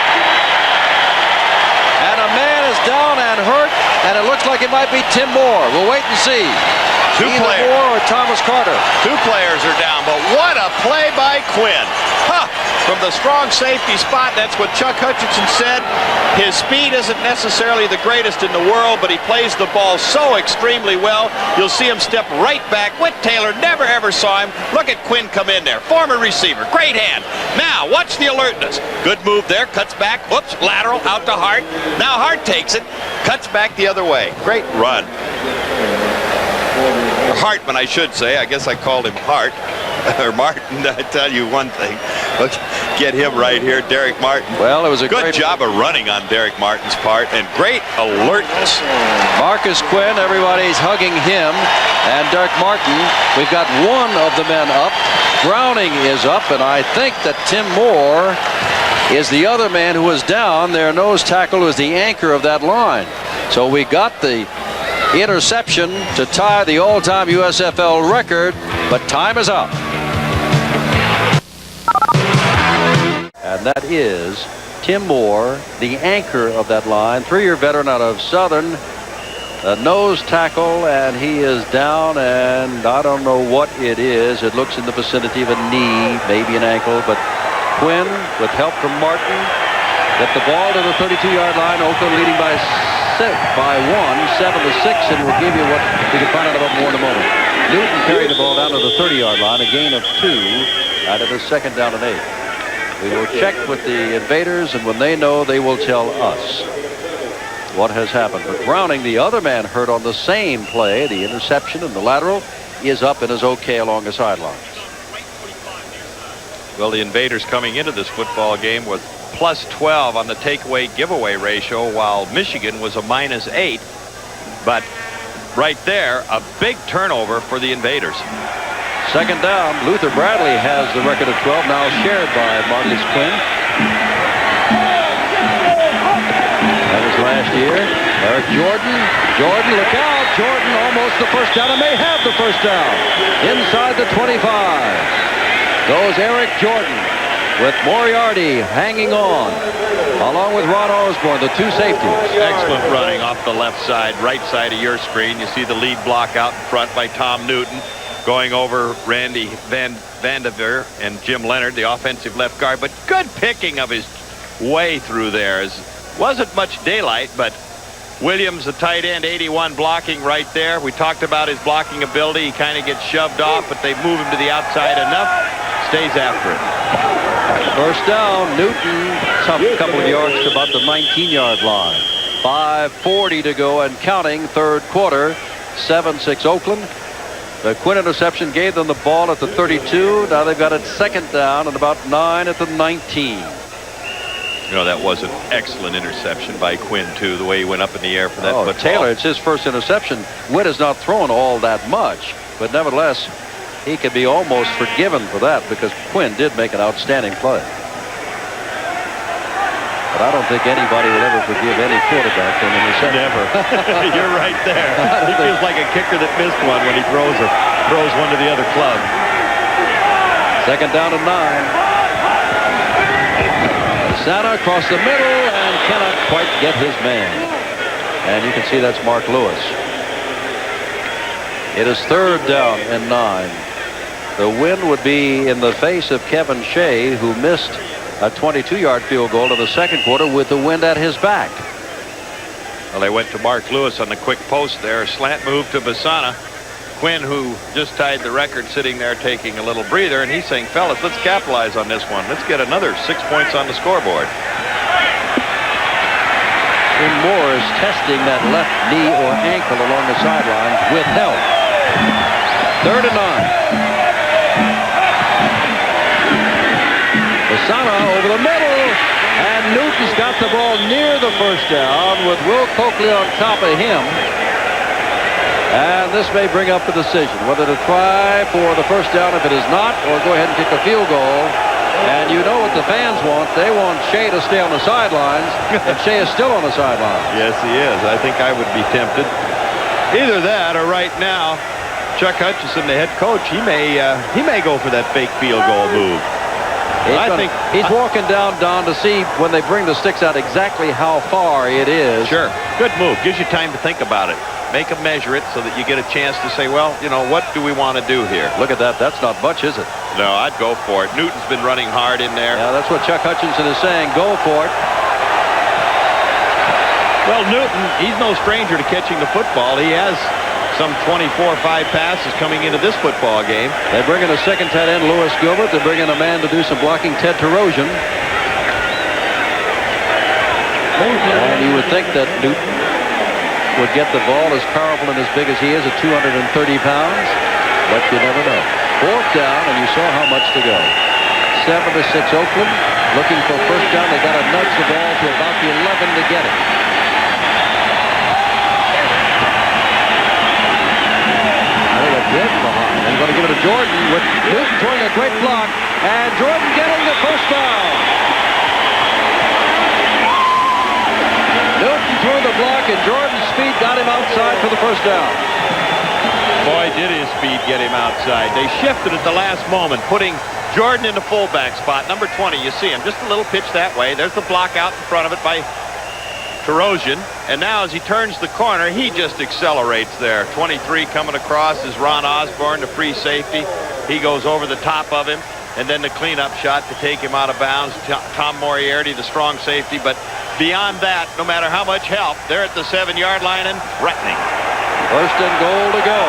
And a man is down and hurt, and it looks like it might be Tim Moore. We'll wait and see. Either Moore or Thomas Carter. 2 players are down, but what a play by Quinn. Huh. From the strong safety spot, that's what Chuck Hutchinson said. His speed isn't necessarily the greatest in the world, but he plays the ball so extremely well. You'll see him step right back. Whit Taylor never ever saw him. Look at Quinn come in there. Former receiver. Great hand. Now, watch the alertness. Good move there. Cuts back. Whoops. Lateral out to Hart. Now Hart takes it. Cuts back the other way. Great run. Hartman, I should say. I guess I called him Hart. Or Martin. I tell you one thing. Let's get him right here, Derek Martin. Well, it was a good job of running on Derek Martin's part, and great alertness. Marcus Quinn, everybody's hugging him, and Derek Martin. We've got one of the men up. Browning is up, and I think that Tim Moore is the other man who was down. Their nose tackle was the anchor of that line. So we got the interception to tie the all-time USFL record, but time is up. And that is Tim Moore, the anchor of that line, 3-year veteran out of Southern, a nose tackle, and he is down, and I don't know what it is. It looks in the vicinity of a knee, maybe an ankle, but Quinn, with help from Martin, get the ball to the 32-yard line. Oakland leading by 1, 7-6, and we'll give you what we can find out about more in a moment. Newton carried the ball down to the 30-yard line, a gain of 2 out of the 2nd down and 8. We will check with the Invaders, and when they know, they will tell us what has happened. But Browning, the other man hurt on the same play, the interception and the lateral, is up and is okay along the sidelines. Well, the Invaders coming into this football game was plus 12 on the takeaway giveaway ratio, while Michigan was a minus 8. But right there, a big turnover for the Invaders. 2nd down. Luther Bradley has the record of 12, now shared by Marcus Quinn. That was last year. Eric Jordan. Jordan, look out. Jordan almost the first down, and may have the first down. Inside the 25 goes Eric Jordan, with Moriarty hanging on, along with Ron Osborne, the 2 safeties. Excellent running off the left side, right side of your screen. You see the lead block out in front by Tom Newton, going over Randy Vandever and Jim Leonard, the offensive left guard. But good picking of his way through there. Wasn't much daylight, but Williams, the tight end, 81, blocking right there. We talked about his blocking ability. He kind of gets shoved off, but they move him to the outside enough. Stays after it. First down. Newton, a couple of yards to about the 19-yard line. 5:40 to go and counting, 3rd quarter. 7-6 Oakland. The Quinn interception gave them the ball at the 32. Now they've got it 2nd down and about 9 at the 19. You know, that was an excellent interception by Quinn, too, the way he went up in the air for that football. Taylor, it's his first interception. Witt has not thrown all that much, but nevertheless, he could be almost forgiven for that because Quinn did make an outstanding play. But I don't think anybody will ever forgive any quarterback for an interception. Never. You're right there. He feels like a kicker that missed one when he throws one to the other club. 2nd down and 9. Santa across the middle and cannot quite get his man. And you can see that's Mark Lewis. It is 3rd down and 9. The win would be in the face of Kevin Shea, who missed a 22-yard field goal in the 2nd quarter with the wind at his back. Well, they went to Mark Lewis on the quick post there. Slant move to Bassana. Quinn, who just tied the record, sitting there taking a little breather, and he's saying, fellas, let's capitalize on this one. Let's get another 6 points on the scoreboard. And Moore is testing that left knee or ankle along the sidelines with help. 3rd and 9. Basana over the middle, and Newton's got the ball near the first down with Will Coakley on top of him. And this may bring up the decision whether to try for the first down if it is not, or go ahead and kick a field goal. And you know what the fans want. They want Shea to stay on the sidelines, and Shea is still on the sidelines. Yes, he is. I think I would be tempted. Either that, or right now, Chuck Hutchison, the head coach, he may go for that fake field goal move. I think he's walking down, Don, to see when they bring the sticks out exactly how far it is. Sure. Good move. Gives you time to think about it. Make them measure it so that you get a chance to say, well, you know, what do we want to do here? Look at that. That's not much, is it? No, I'd go for it. Newton's been running hard in there. Yeah, that's what Chuck Hutchinson is saying. Go for it. Well, Newton, he's no stranger to catching the football. He has some 24-5 passes coming into this football game. They bring in a second tight end, Lewis Gilbert. They bring in a man to do some blocking, Ted Terosian. And you would think that Newton would get the ball as powerful and as big as he is at 230 pounds, but you never know. 4th down, and you saw how much to go. 7-6 Oakland, looking for first down. They got to nudge the ball to about the 11 to get it. I think a Jordan behind. They're going to give it to Jordan with Newton throwing a great block, and Jordan getting the first down. Newton threw the block, and Jordan's speed got him outside for the first down. Boy, did his speed get him outside. They shifted at the last moment, putting Jordan in the fullback spot. Number 20, you see him. Just a little pitch that way. There's the block out in front of it by Terosian. And now as he turns the corner, he just accelerates there. 23 coming across is Ron Osborne, the free safety. He goes over the top of him. And then the cleanup shot to take him out of bounds. Tom Moriarty, the strong safety. But beyond that, no matter how much help, they're at the 7-yard line and threatening. 1st and goal to go.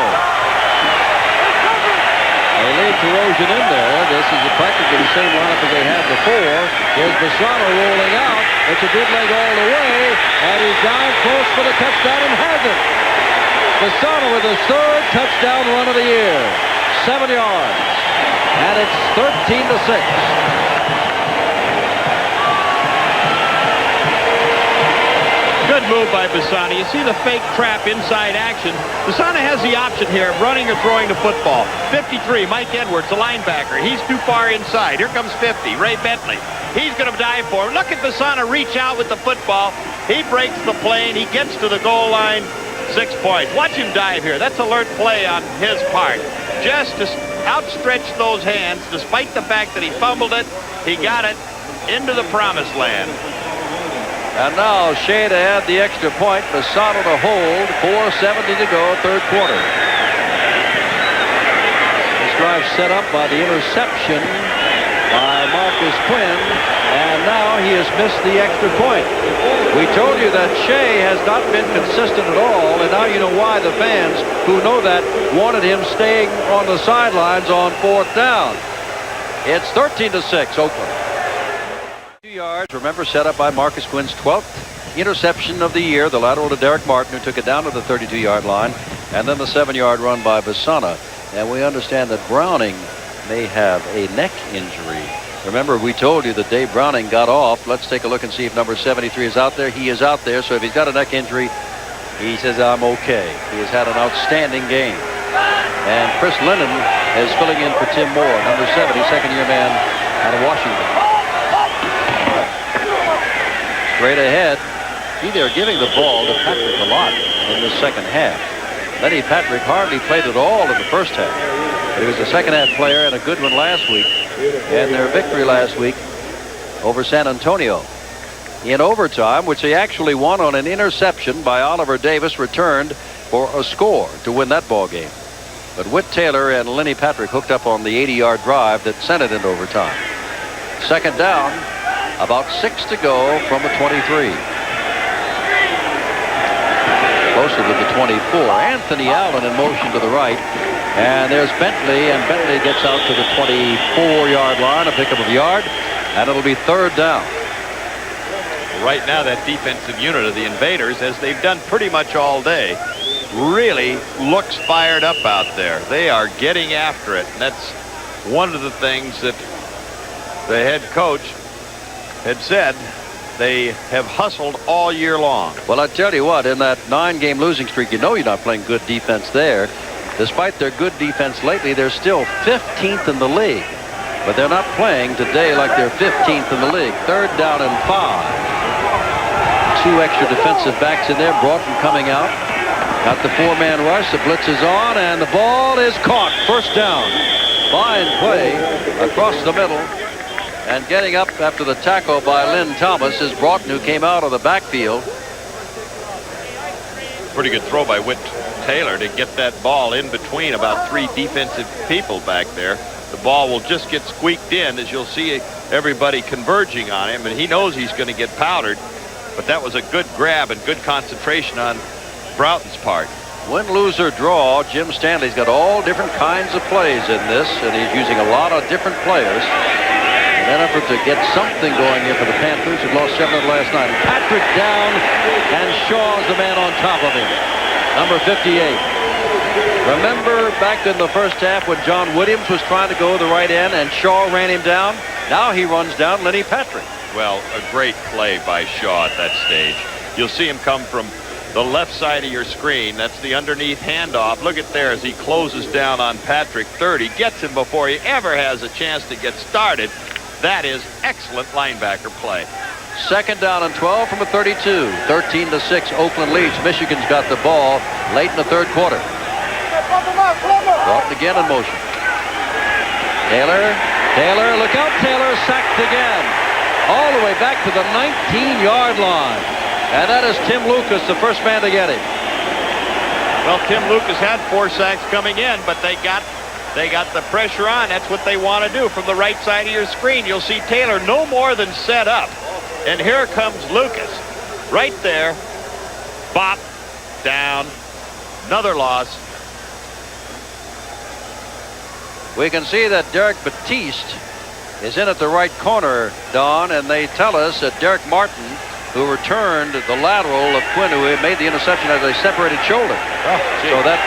They leave Terosian in there. This is practically the same lineup as they had before. Here's Basana rolling out. It's a good leg all the way. And he's down close for the touchdown and has it. Basana with his 3rd touchdown run of the year. 7 yards. And it's 13-6. Good move by Basana. You see the fake trap inside action. Basana has the option here of running or throwing the football. 53, Mike Edwards, the linebacker. He's too far inside. Here comes 50, Ray Bentley. He's going to dive for him. Look at Basana reach out with the football. He breaks the plane. He gets to the goal line. 6 points. Watch him dive here. That's alert play on his part. Just to outstretch those hands, despite the fact that he fumbled it, he got it into the promised land. And now Shea to add the extra point. Basana to hold. 4:70 to go, 3rd quarter. This drive set up by the interception by Marcus Quinn, and now he has missed the extra point. We told you that Shea has not been consistent at all, and now you know why the fans who know that wanted him staying on the sidelines on 4th down. It's 13-6 Oakland. 2 yards, remember, set up by Marcus Quinn's 12th interception of the year, the lateral to Derek Martin, who took it down to the 32-yard line, and then the 7-yard run by Basana. And we understand that Browning may have a neck injury. Remember, we told you that Dave Browning got off. Let's take a look and see if number 73 is out there. He is out there, so if he's got a neck injury, he says, I'm okay. He has had an outstanding game. And Chris Lennon is filling in for Tim Moore, number 70, second-year man out of Washington. Straight ahead. See, they're giving the ball to Patrick a lot in the second half. Lenny Patrick hardly played at all in the first half. But he was a second-half player and a good one last week. And their victory last week over San Antonio in overtime, which they actually won on an interception by Oliver Davis, returned for a score to win that ball game. But Whit Taylor and Lenny Patrick hooked up on the 80-yard drive that sent it into overtime. Second down, about 6 to go from the 23. Close closer to the 24. Anthony Allen in motion to the right. And there's Bentley, and Bentley gets out to the 24-yard line, a pickup of a yard, and it'll be third down. Right now, that defensive unit of the Invaders, as they've done pretty much all day, really looks fired up out there. They are getting after it, and that's one of the things that the head coach had said they have hustled all year long. Well, I tell you what, in that 9-game losing streak, you know you're not playing good defense there. Despite their good defense lately, they're still 15th in the league. But they're not playing today like they're 15th in the league. Third down and 5. 2 extra defensive backs in there. Broughton coming out. Got the 4-man rush. The blitz is on, and the ball is caught. First down. Fine play across the middle. And getting up after the tackle by Lynn Thomas is Broughton, who came out of the backfield. Pretty good throw by Whit Taylor to get that ball in between about 3 defensive people back there. The ball will just get squeaked in, as you'll see everybody converging on him, and he knows he's going to get powdered. But that was a good grab and good concentration on Broughton's part. Win, lose, or draw, Jim Stanley's got all different kinds of plays in this, and he's using a lot of different players in an effort to get something going here for the Panthers, who lost 7 last night. Patrick down, and Shaw's the man on top of him. Number 58. Remember back in the first half when John Williams was trying to go the right end and Shaw ran him down? Now he runs down Lenny Patrick. Well, a great play by Shaw at that stage. You'll see him come from the left side of your screen. That's the underneath handoff. Look at there as he closes down on Patrick. 30, gets him before he ever has a chance to get started. That is excellent linebacker play. Second down and 12 from a 32. 13-6, Oakland leads. Michigan's got the ball late in the third quarter. Broughton again in motion. Taylor, look out, Taylor, sacked again. All the way back to the 19-yard line. And that is Tim Lucas, the first man to get him. Well, Tim Lucas had 4 sacks coming in, but they got the pressure on. That's what they want to do from the right side of your screen. You'll see Taylor no more than set up. And here comes Lucas. Right there. Bop. Down. Another loss. We can see that Derek Batiste is in at the right corner, Don, and they tell us that Derek Martin, who returned the lateral of Quinn, who made the interception, has a separated shoulder. So that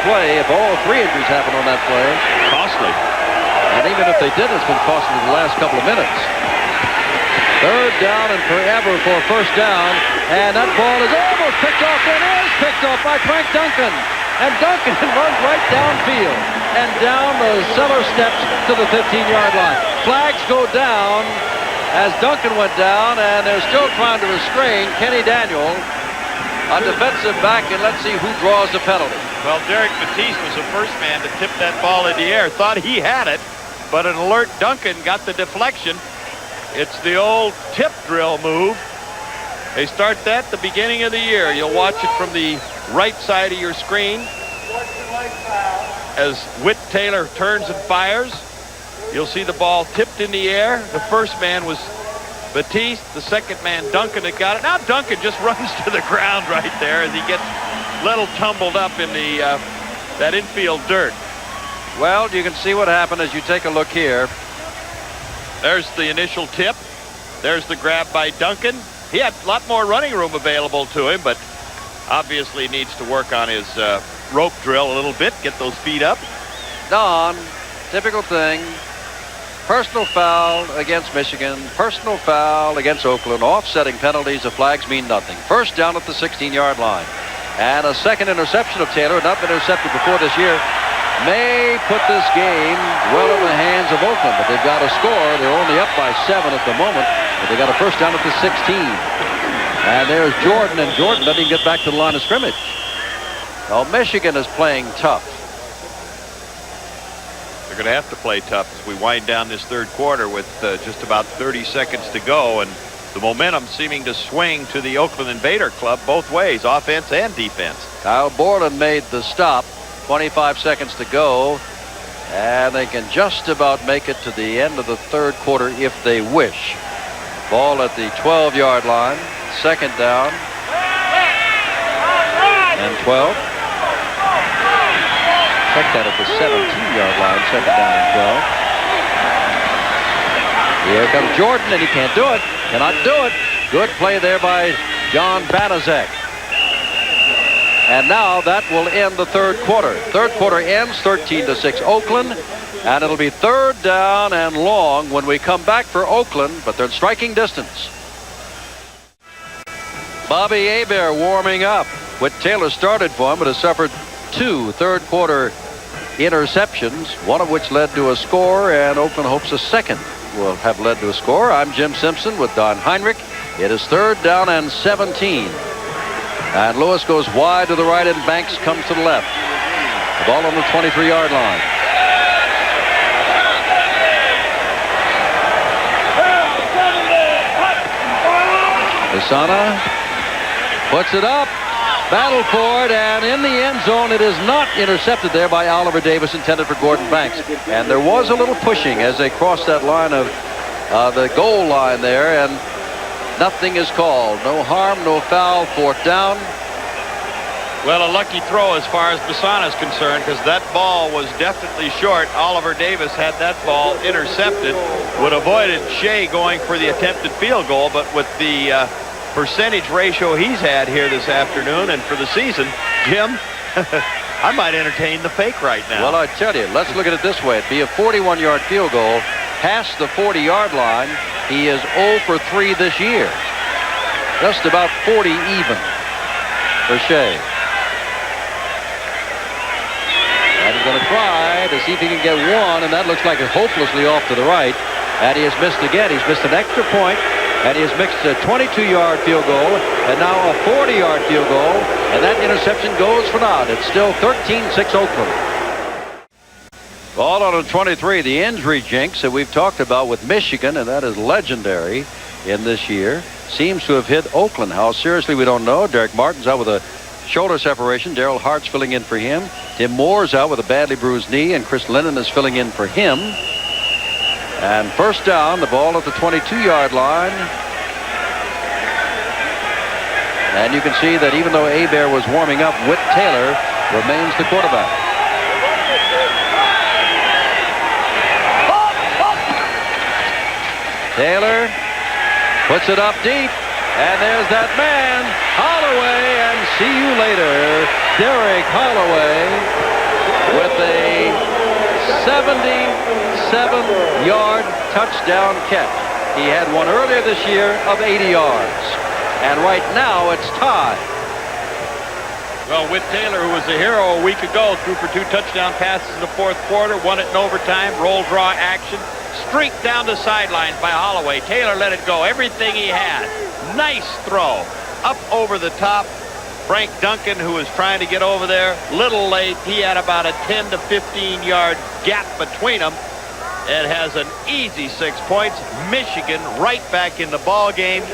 play, if all 3 injuries happen on that play, Costly. and even if they did, it's been costly the last couple of minutes. Third down and forever for a first down, and that ball is almost picked off. It is picked off by Frank Duncan, and Duncan runs right downfield and down the cellar steps to the 15-yard line. Flags go down as Duncan went down, and they're still trying to restrain Kenny Daniel, a defensive back, and let's see who draws the penalty. Well, Derek Batiste was the first man to tip that ball in the air. Thought he had it, but an alert Duncan got the deflection. It's the old tip drill move. They start that at the beginning of the year. You'll watch it from the right side of your screen as Whit Taylor turns and fires. You'll see the ball tipped in the air. The first man was Batiste. The second man, Duncan, that got it. Now Duncan just runs to the ground right there as he gets a little tumbled up in the that infield dirt. Well, you can see what happened as you take a look here. There's the initial tip. There's the grab by Duncan. He had a lot more running room available to him, but obviously needs to work on his rope drill a little bit, get those feet up. Don, typical thing. Personal foul against Michigan. Personal foul against Oakland. Offsetting penalties. The flags mean nothing. First down at the 16-yard line. And a second interception of Taylor, not been intercepted before this year, may put this game well in the hands of Oakland, but they've got to score. They're only up by 7 at the moment, but they got a first down at the 16. And there's Jordan, and Jordan doesn't even get back to the line of scrimmage. Well, Michigan is playing tough. They're going to have to play tough as we wind down this third quarter with just about 30 seconds to go, and the momentum seeming to swing to the Oakland Invader club both ways, offense and defense. Kyle Borland made the stop. 25 seconds to go, and they can just about make it to the end of the third quarter if they wish. Ball at the 12-yard line. Second down. and 12. Check that at the 17-yard line, second down and 12. Here comes Jordan, and he can't do it. Cannot do it. Good play there by John Banaszak. And now that will end the third quarter. Third quarter ends 13-6 Oakland. And it'll be third down and long when we come back for Oakland, but they're in striking distance. Bobby Hebert warming up. Whit Taylor started for him, but has suffered 2 third quarter interceptions, one of which led to a score, and Oakland hopes a second will have led to a score. I'm Jim Simpson with Don Heinrich. It is third down and 17. And Lewis goes wide to the right, and Banks comes to the left. The ball on the 23-yard line. Pisana puts it up, battle for it, and in the end zone. It is not intercepted there by Oliver Davis, intended for Gordon Banks. And there was a little pushing as they crossed that line of the goal line there, and nothing is called. No harm, no foul, fourth down. Well, a lucky throw as far as Pisana is concerned, because that ball was definitely short. Oliver Davis had that ball intercepted, would have avoided Shea going for the attempted field goal, but with the percentage ratio he's had here this afternoon and for the season, Jim, I might entertain the fake right now. Well, I tell you, let's look at it this way. It'd be a 41-yard field goal past the 40-yard line. He is 0 for 3 this year. Just about 40 even for Shea. And he's going to try to see if he can get one, and that looks like it's hopelessly off to the right. And he has missed again. He's missed an extra point, and he has missed a 22-yard field goal, and now a 40-yard field goal, and that interception goes for naught. It's still 13-6 Oakland. Ball on the 23, the injury jinx that we've talked about with Michigan, and that is legendary in this year, seems to have hit Oakland. How seriously, we don't know. Derek Martin's out with a shoulder separation. Daryl Hart's filling in for him. Tim Moore's out with a badly bruised knee, and Chris Lennon is filling in for him. And first down, the ball at the 22-yard line. And you can see that even though Hebert was warming up, Whit Taylor remains the quarterback. Taylor puts it up deep, and there's that man, Holloway, and see you later, Derek Holloway, with a 77-yard touchdown catch. He had one earlier this year of 80 yards, and right now it's tied. Well, Whit Taylor, who was a hero a week ago, threw for 2 touchdown passes in the fourth quarter, won it in overtime, roll draw action, streaked down the sidelines by Holloway. Taylor let it go, everything he had. Nice throw, up over the top. Frank Duncan, who was trying to get over there, little late. He had about a 10 to 15-yard gap between them. It has an easy 6 points. Michigan right back in the ball game,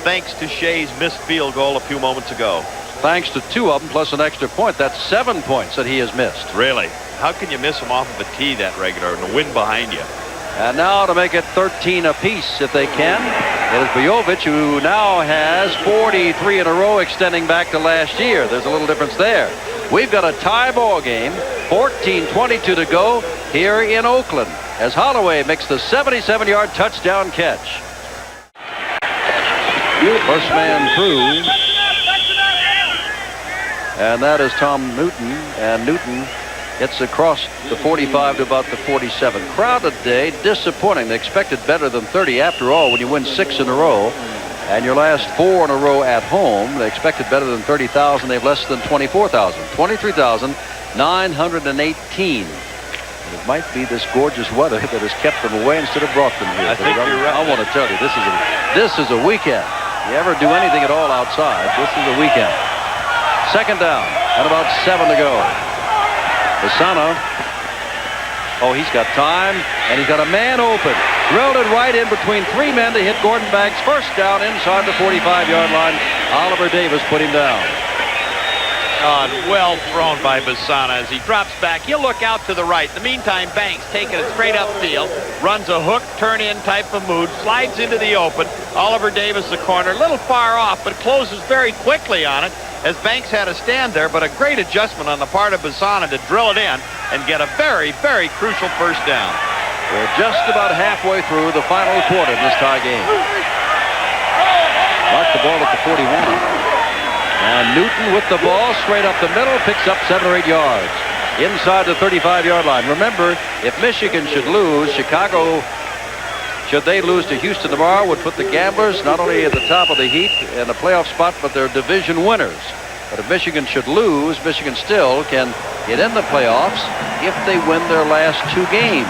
thanks to Shea's missed field goal a few moments ago. Thanks to 2 of them plus an extra point. That's 7 points that he has missed. Really? How can you miss him off of a tee that regular and the wind behind you? And now to make it 13 apiece if they can. It is Bojovic, who now has 43 in a row extending back to last year. There's a little difference there. We've got a tie ball game. 14:22 to go here in Oakland as Holloway makes the 77-yard touchdown catch. First man through. And that is Tom Newton. And Newton gets across the 45 to about the 47. Crowded day, disappointing. They expected better than 30. After all, when you win 6 in a row and your last 4 in a row at home, they expected better than 30,000. They have less than 24,000. 23,918. It might be this gorgeous weather that has kept them away instead of brought them here. I think you're right. I want to tell you, this is a weekend. You ever do anything at all outside, this is a weekend. Second down and about 7 to go. Pisana. Oh, he's got time, and he's got a man open. Drilled it right in between 3 men to hit Gordon Banks. First down inside the 45-yard line. Oliver Davis put him down. Well thrown by Pisana as he drops back. He'll look out to the right. In the meantime, Banks taking it straight upfield, runs a hook, turn-in type of move, slides into the open. Oliver Davis, the corner, a little far off, but closes very quickly on it. as Banks had a stand there, but a great adjustment on the part of Basana to drill it in and get a very, very crucial first down. We're just about halfway through the final quarter in this tie game. Mark the ball at the 41. And Newton with the ball straight up the middle, picks up 7 or 8 yards. Inside the 35-yard line. Remember, if Michigan should lose, Chicago, should they lose to Houston tomorrow, would put the Gamblers not only at the top of the heap in a playoff spot, but they're division winners. But if Michigan should lose, Michigan still can get in the playoffs if they win their last 2 games.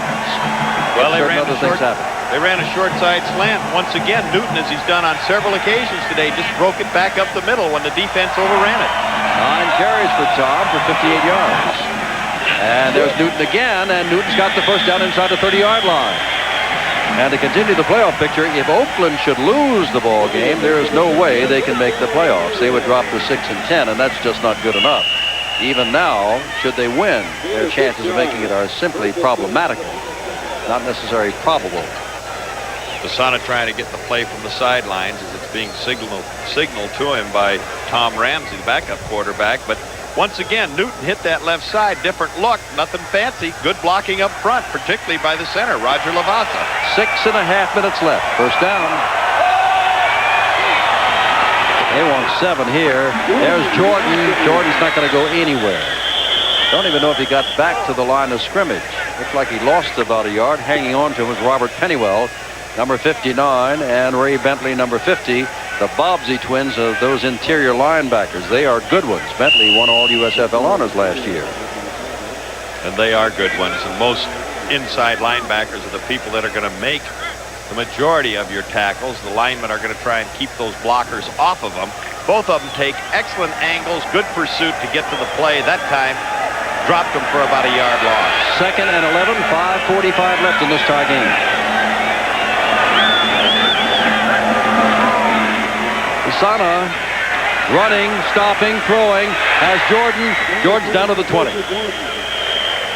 Well, they ran a short side slant. Once again, Newton, as he's done on several occasions today, just broke it back up the middle when the defense overran it. 9 carries for Tom for 58 yards. And there's Newton again, and Newton's got the first down inside the 30-yard line. And to continue the playoff picture, if Oakland should lose the ball game, there is no way they can make the playoffs. They would drop to 6-10, and that's just not good enough. Even now, should they win, their chances of making it are simply problematical, not necessarily probable. Basana trying to get the play from the sidelines as it's being signaled to him by Tom Ramsey, the backup quarterback. But once again, Newton hit that left side. Different look, nothing fancy. Good blocking up front, particularly by the center, Roger Lavazza. 6.5 minutes left. First down. They want 7 here. There's Jordan. Jordan's not going to go anywhere. Don't even know if he got back to the line of scrimmage. Looks like he lost about a yard. Hanging on to him was Robert Pennywell, number 59, and Ray Bentley, number 50. The Bobbsey twins are those interior linebackers. They are good ones. Bentley won all USFL honors last year. And they are good ones. And most inside linebackers are the people that are going to make the majority of your tackles. The linemen are going to try and keep those blockers off of them. Both of them take excellent angles, good pursuit to get to the play. That time, dropped them for about a yard loss. 2nd and 11, 5:45 left in this tie game. Basana running, stopping, throwing, has Jordan. Jordan's down to the 20.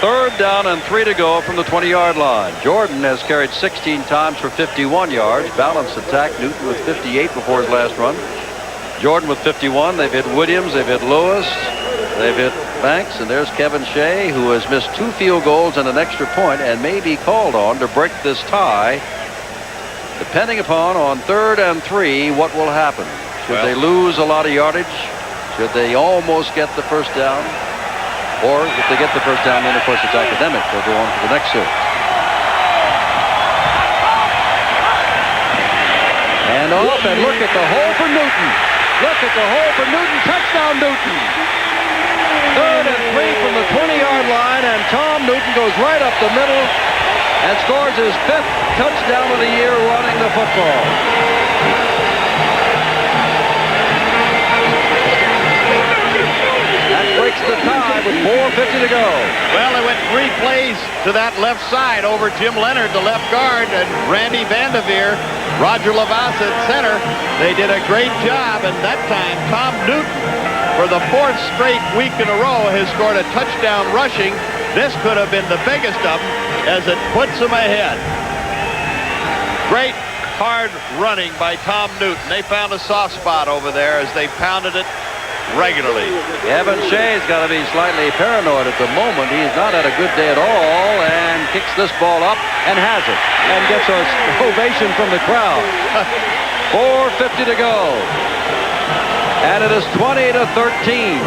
3rd down and 3 to go from the 20-yard line. Jordan has carried 16 times for 51 yards. Balanced attack. Newton with 58 before his last run. Jordan with 51. They've hit Williams. They've hit Lewis. They've hit Banks. And there's Kevin Shea, who has missed 2 field goals and an extra point and may be called on to break this tie, depending upon on 3rd and 3 what will happen. Should they lose a lot of yardage? Should they almost get the first down? Or if they get the first down, then of course it's academic. They'll go on to the next series. And off, and look at the hole for Newton. Look at the hole for Newton. Touchdown, Newton. 3rd and 3 from the 20-yard line, and Tom Newton goes right up the middle and scores his 5th touchdown of the year running the football. Breaks the tie with 4:50 to go. Well, they went 3 plays to that left side over Jim Leonard, the left guard, and Randy Vanderveer, Roger Lavazza at center. They did a great job, and that time Tom Newton, for the 4th straight week in a row, has scored a touchdown rushing. This could have been the biggest of them as it puts them ahead. Great hard running by Tom Newton. They found a soft spot over there as they pounded it regularly. Kevin Shea's got to be slightly paranoid at the moment. He's not had a good day at all, and kicks this ball up and has it and gets an ovation from the crowd. 4:50 to go, and it is 20-13.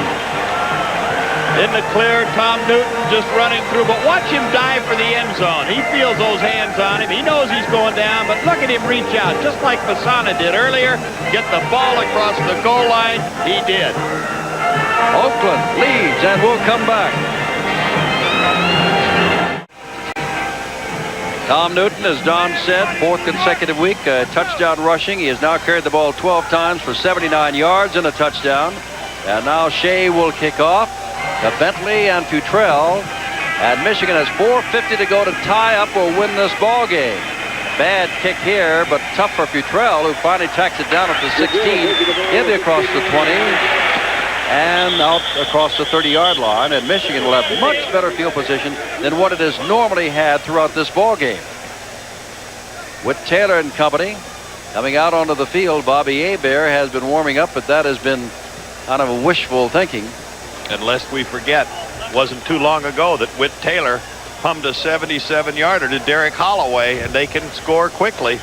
In the clear, Tom Newton just running through, but watch him dive for the end zone. He feels those hands on him. He knows he's going down, but look at him reach out, just like Basana did earlier. Get the ball across the goal line. He did. Oakland leads, and we'll come back. Tom Newton, as Don said, 4th consecutive week, touchdown rushing. He has now carried the ball 12 times for 79 yards and a touchdown. And now Shea will kick off to Bentley and Futrell. And Michigan has 4:50 to go to tie up or win this ball game. Bad kick here, but tough for Futrell, who finally tacks it down at the 16, in across the 20, and out across the 30-yard line. And Michigan will have much better field position than what it has normally had throughout this ball game. With Taylor and company coming out onto the field, Bobby Hebert has been warming up, but that has been kind of a wishful thinking. And lest we forget, wasn't too long ago that Whit Taylor hummed a 77-yarder to Derek Holloway, and they can score quickly.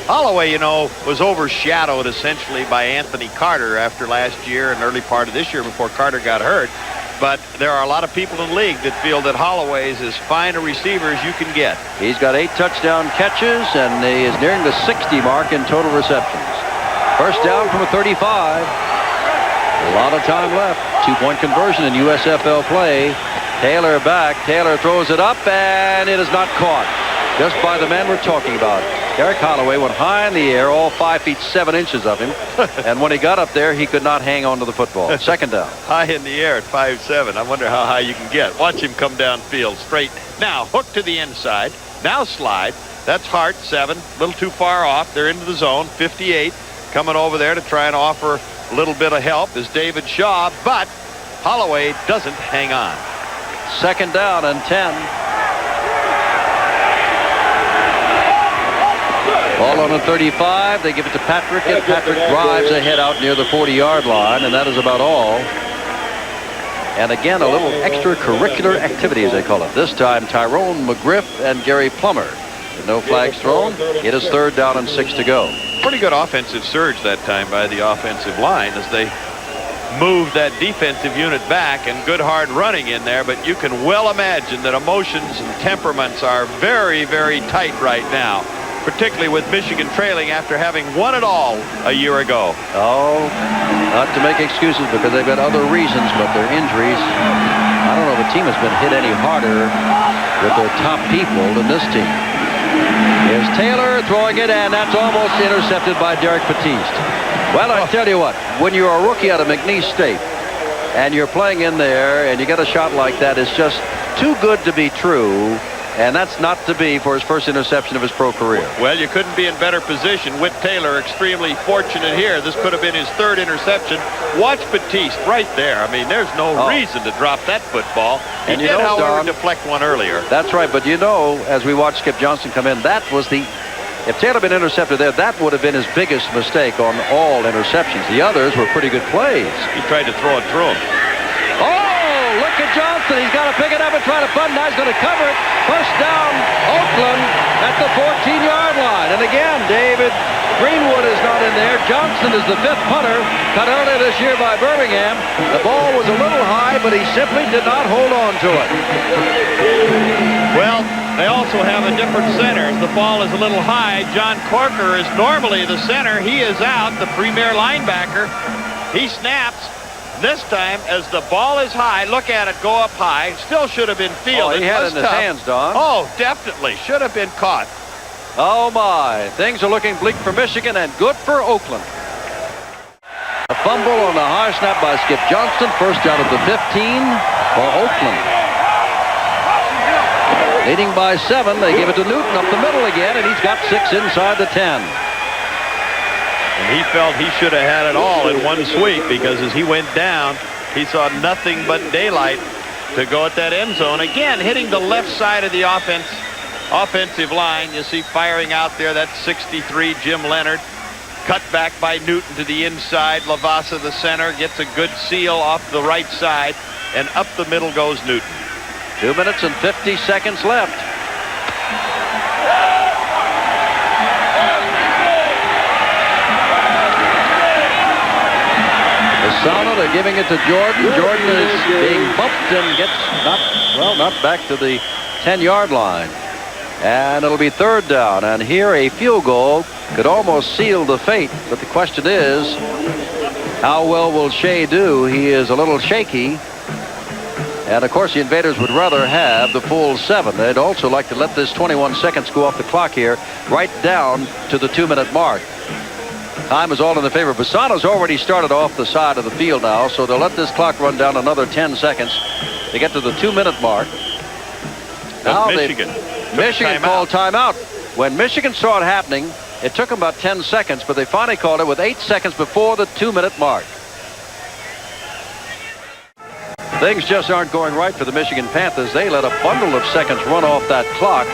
Holloway, you know, was overshadowed essentially by Anthony Carter after last year and early part of this year before Carter got hurt. But there are a lot of people in the league that feel that Holloway is as fine a receiver as you can get. He's got 8 touchdown catches, and he is nearing the 60 mark in total receptions. First down from a 35. A lot of time left. 2-point conversion in USFL play. Taylor back. Taylor throws it up, and it is not caught. Just by the man we're talking about. Derek Holloway went high in the air, all 5 feet 7 inches of him. And when he got up there, he could not hang on to the football. Second down. High in the air at 5'7". I wonder how high you can get. Watch him come downfield straight. Now, hook to the inside. Now slide. That's Hart, 7. A little too far off. They're into the zone. 58. Coming over there to try and offer a little bit of help is David Shaw. But Holloway doesn't hang on. Second down and 10. Ball on the 35. They give it to Patrick, and Patrick drives ahead out near the 40-yard line, and that is about all. And again, a little extracurricular activity, as they call it. This time, Tyrone McGriff and Gary Plummer. With no flags thrown, it is third down and 6 to go. Pretty good offensive surge that time by the offensive line as they moved that defensive unit back, and good hard running in there. But you can well imagine that emotions and temperaments are very, very tight right now, particularly with Michigan trailing after having won it all a year ago. Oh, not to make excuses because they've got other reasons, but their injuries. I don't know if a team has been hit any harder with their top people than this team. Here's Taylor throwing it, and that's almost intercepted by Derek Batiste. Well, I tell you what, when you're a rookie out of McNeese State and you're playing in there and you get a shot like that, it's just too good to be true. And that's not to be for his first interception of his pro career. Well, you couldn't be in better position. Whit Taylor extremely fortunate here. This could have been his 3rd interception. Watch Batiste right there. I mean, there's no reason to drop that football. He and did, however, deflect one earlier. That's right. But you know, as we watched Skip Johnson come in, that was the... If Taylor had been intercepted there, that would have been his biggest mistake on all interceptions. The others were pretty good plays. He tried to throw it through him. Oh, look at Johnson. He's got to pick it up and try to bunt. Now he's going to cover it. First down, Oakland at the 14-yard line. And again, David Greenwood is not in there. Johnson is the 5th punter, cut earlier this year by Birmingham. The ball was a little high, but he simply did not hold on to it. Well, they also have a different center. The ball is a little high. John Corker is normally the center. He is out, the premier linebacker. He snaps. This time, as the ball is high, look at it go up high. Still should have been fielded. Oh, he had it in his hands, Don. Oh, definitely. Should have been caught. Oh, my. Things are looking bleak for Michigan and good for Oakland. A fumble on the high snap by Skip Johnston. First out of the 15 for Oakland. Leading by 7. They give it to Newton up the middle again, and he's got 6 inside the 10. And he felt he should have had it all in one sweep because as he went down, he saw nothing but daylight to go at that end zone. Again, hitting the left side of the offensive line. You see firing out there, that's 63, Jim Leonard. Cut back by Newton to the inside. Lavasa, the center, gets a good seal off the right side, and up the middle goes Newton. 2 minutes and 50 seconds left. Asana, they're giving it to Jordan. Jordan is being bumped and gets not back to the 10-yard line. And it'll be third down. And here a field goal could almost seal the fate. But the question is, how well will Shea do? He is a little shaky. And of course, the Invaders would rather have the full 7. They'd also like to let this 21 seconds go off the clock here, right down to the 2-minute mark. Time is all in the favor. Bassano's already started off the side of the field now, so they'll let this clock run down another 10 seconds to get to the 2-minute mark. Now Michigan called timeout. When Michigan saw it happening, it took them about 10 seconds, but they finally called it with 8 seconds before the 2-minute mark. Things just aren't going right for the Michigan Panthers. They let a bundle of seconds run off that clock,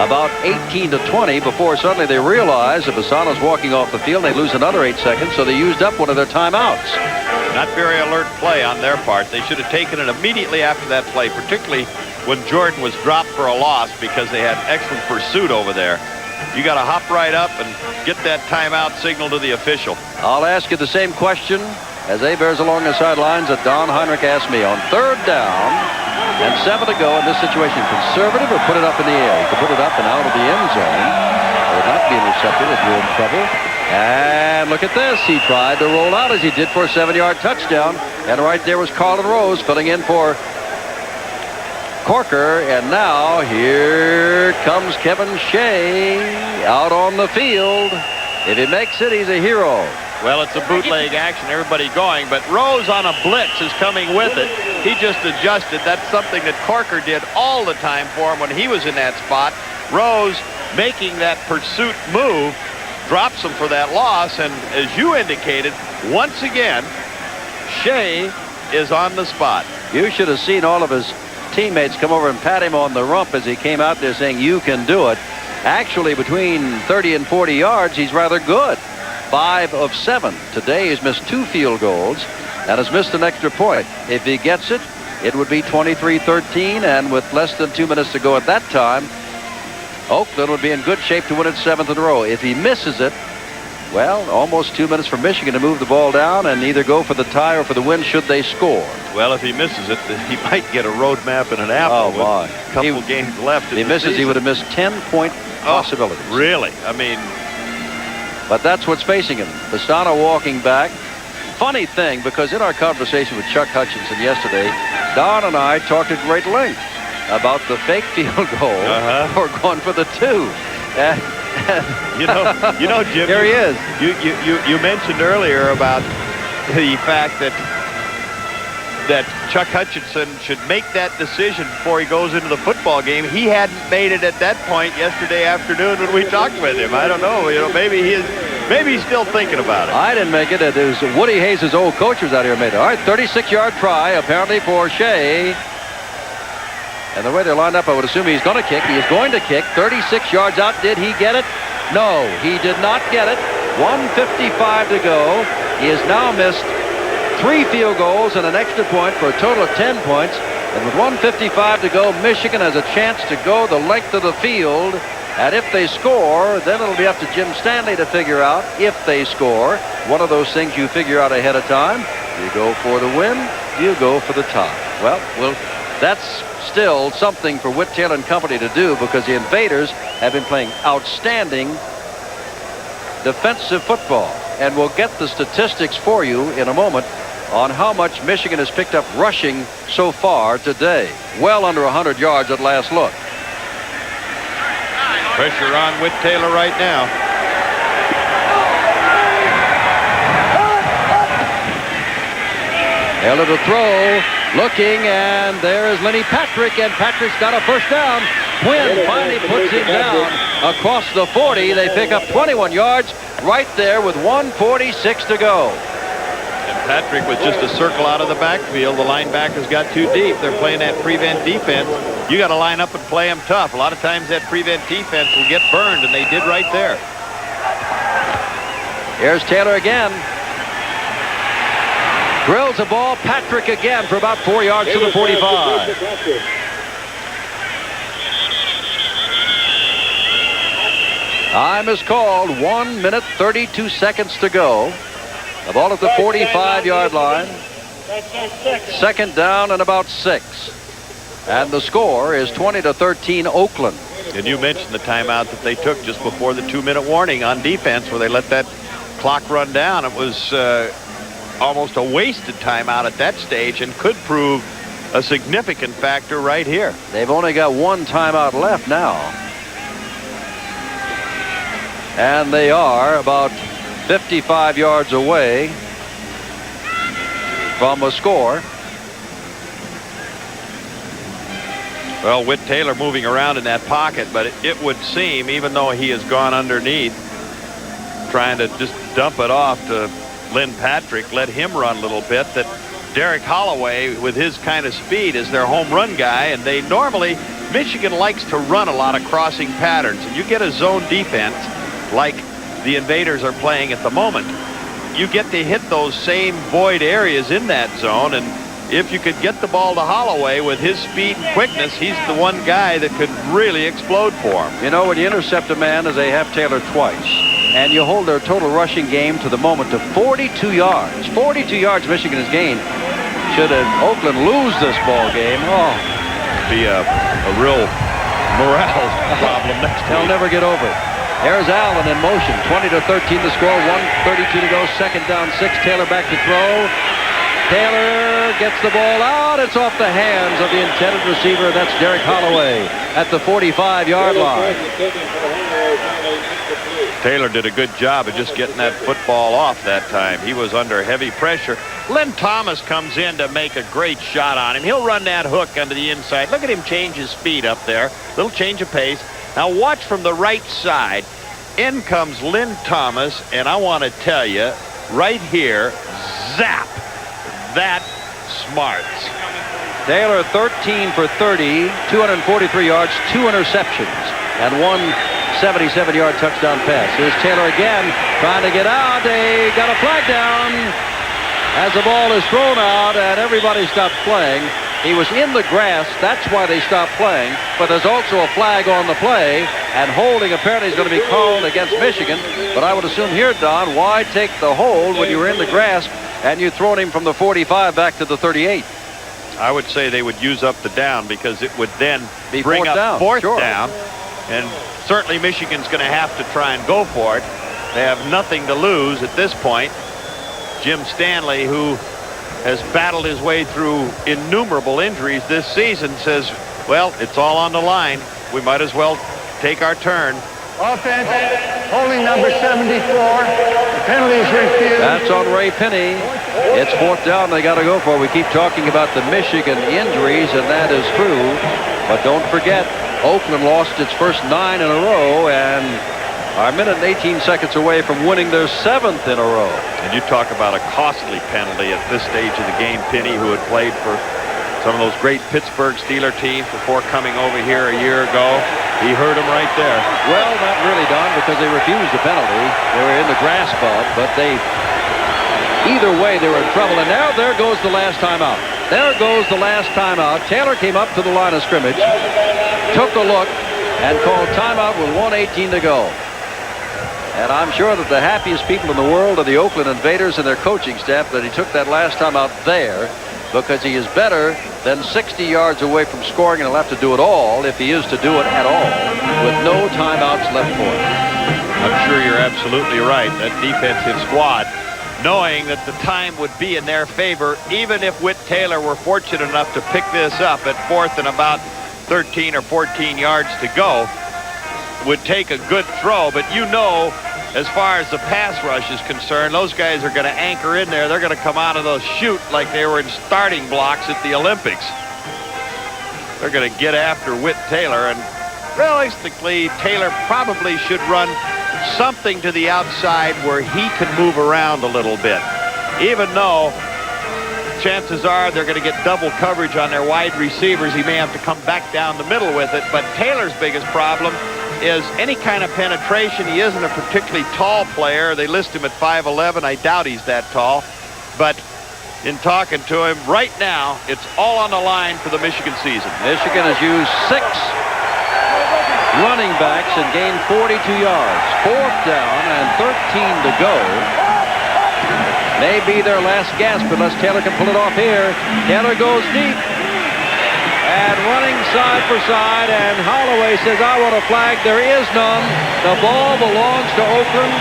about 18 to 20, before suddenly they realize that Bassano's walking off the field. They lose another 8 seconds, so they used up one of their timeouts. Not very alert play on their part. They should have taken it immediately after that play, particularly when Jordan was dropped for a loss because they had excellent pursuit over there. You got to hop right up and get that timeout signal to the official. I'll ask you the same question as A. Bears along the sidelines that Don Heinrich asked me. On 3rd down and 7 to go in this situation, conservative or put it up in the air? You could put it up and out of the end zone. It would not be intercepted if you're in trouble. And look at this. He tried to roll out as he did for a 7-yard touchdown. And right there was Carlin Rose filling in for Corker. And now here comes Kevin Shea out on the field. If he makes it, he's a hero. Well, it's a bootleg action, everybody going, but Rose on a blitz is coming with it. He just adjusted. That's something that Corker did all the time for him when he was in that spot. Rose making that pursuit move drops him for that loss, and as you indicated, once again, Shea is on the spot. You should have seen all of his teammates come over and pat him on the rump as he came out there saying, "You can do it." Actually, between 30 and 40 yards, he's rather good. 5 of 7. Today he's missed 2 field goals and has missed an extra point. If he gets it, it would be 23-13, and with less than 2 minutes to go at that time, Oakland would be in good shape to win its 7th in a row. If he misses it, well, almost 2 minutes for Michigan to move the ball down and either go for the tie or for the win should they score. Well, if he misses it, he might get a road map and an apple. Oh, my. With a couple games left. If he misses, he would have missed 10-point possibilities. Really? I mean, but that's what's facing him. Pastana walking back. Funny thing, because in our conversation with Chuck Hutchinson yesterday, Don and I talked at great length about the fake field goal or going for the 2. you know, Jim. Here he is. You mentioned earlier about the fact that Chuck Hutchinson should make that decision before he goes into the football game. He hadn't made it at that point yesterday afternoon when we talked with him. I don't know. Maybe he's still thinking about it. I didn't make it. It was Woody Hayes' old coach was out here made it. All right, 36-yard try apparently for Shea. And the way they're lined up, I would assume he's going to kick. He is going to kick. 36 yards out. Did he get it? No, he did not get it. 1:55 to go. He has now missed 3 field goals and an extra point for a total of 10 points. And with 1:55 to go, Michigan has a chance to go the length of the field. And if they score, then it'll be up to Jim Stanley to figure out if they score. One of those things you figure out ahead of time. You go for the win, you go for the tie. Well, that's still something for Whit Taylor and company to do, because the Invaders have been playing outstanding defensive football. And we'll get the statistics for you in a moment on how much Michigan has picked up rushing so far today. Well under 100 yards at last look. Pressure on Whit Taylor right now. Taylor to throw, looking, and there's Lenny Patrick, and Patrick's got a first down. Quinn finally puts him down across the 40. They pick up 21 yards right there with 1:46 to go. And Patrick with just a circle out of the backfield. The linebackers got too deep. They're playing that prevent defense. You got to line up and play them tough. A lot of times that prevent defense will get burned, and they did right there. Here's Taylor again. Drills the ball. Patrick again for about 4 yards to the 45. Time is called. 1 minute 32 seconds to go. The ball at the 45-yard line. Second down and about 6. And the score is 20-13 Oakland. And you mentioned the timeout that they took just before the 2-minute warning on defense, where they let that clock run down. It was almost a wasted timeout at that stage, and could prove a significant factor right here. They've only got 1 timeout left now. And they are about 55 yards away from a score. Well, Whit Taylor moving around in that pocket, but it would seem, even though he has gone underneath, trying to just dump it off to Lynn Patrick, let him run a little bit, that Derek Holloway, with his kind of speed, is their home run guy. And they normally, Michigan likes to run a lot of crossing patterns, and you get a zone defense like the Invaders are playing at the moment. you get to hit those same void areas in that zone, and if you could get the ball to Holloway with his speed and quickness, he's the one guy that could really explode for him. You know, when you intercept a man, as they have Taylor twice, and you hold their total rushing game to the moment to 42 yards. 42 yards Michigan has gained. Should Oakland lose this ball game, be a real morale problem next week. They'll never get over it. There's Allen in motion. 20-13 to score. 1:32 to go. Second down, 6. Taylor back to throw. Taylor gets the ball out. It's off the hands of the intended receiver. That's Derek Holloway at the 45-yard line. Taylor did a good job of just getting that football off that time. He was under heavy pressure. Lynn Thomas comes in to make a great shot on him. He'll run that hook under the inside. Look at him change his speed up there. Little change of pace. Now watch from the right side. In comes Lynn Thomas, and I want to tell you, right here, zap. That smarts. Taylor 13 for 30, 243 yards, 2 interceptions, and 1 77-yard touchdown pass. Here's Taylor again, trying to get out. They got a flag down as the ball is thrown out, and everybody stopped playing. He was in the grass. That's why they stopped playing. But there's also a flag on the play, and holding apparently is going to be called against Michigan. But I would assume here, Don, why take the hold when you were in the grass and you thrown him from the 45 back to the 38? I would say they would use up the down, because it would then Be bring fourth up down. fourth Sure. down. And certainly Michigan's going to have to try and go for it. They have nothing to lose at this point. Jim Stanley, who has battled his way through innumerable injuries this season, says, well, it's all on the line. We might as well take our turn. Offense, holding number 74. The penalty is refused. That's on Ray Penny. It's fourth down they got to go for. We keep talking about the Michigan injuries, and that is true. But don't forget, Oakland lost its first 9 in a row, and are a minute and 18 seconds away from winning their 7th in a row. And you talk about a costly penalty at this stage of the game. Penny, who had played for some of those great Pittsburgh Steeler teams before coming over here a year ago, he hurt him right there. Well, not really, Don, because they refused the penalty. They were in the grass, Bob, but either way, they were in trouble. And now there goes the last timeout. There goes the last timeout. Taylor came up to the line of scrimmage, took a look, and called timeout with 1:18 to go. And I'm sure that the happiest people in the world are the Oakland Invaders and their coaching staff that he took that last timeout there, because he is better than 60 yards away from scoring, and he'll have to do it all if he is to do it at all, with no timeouts left for him. I'm sure you're absolutely right. That defensive squad, knowing that the time would be in their favor, even if Whit Taylor were fortunate enough to pick this up at 4th and about 13 or 14 yards to go, would take a good throw. But you know, as far as the pass rush is concerned, those guys are going to anchor in there. They're going to come out of those chute like they were in starting blocks at the Olympics. They're going to get after Whit Taylor, and realistically, Taylor probably should run something to the outside where he can move around a little bit, even though chances are they're going to get double coverage on their wide receivers. He may have to come back down the middle with it. But Taylor's biggest problem is any kind of penetration. He isn't a particularly tall player. They list him at 5'11". I doubt he's that tall. But in talking to him right now, it's all on the line for the Michigan season. Michigan has used 6 running backs and gained 42 yards. 4th down and 13 to go. May be their last gasp unless Taylor can pull it off here. Taylor goes deep and running side for side, and Holloway says, I want a flag. There is none. The ball belongs to Oakland.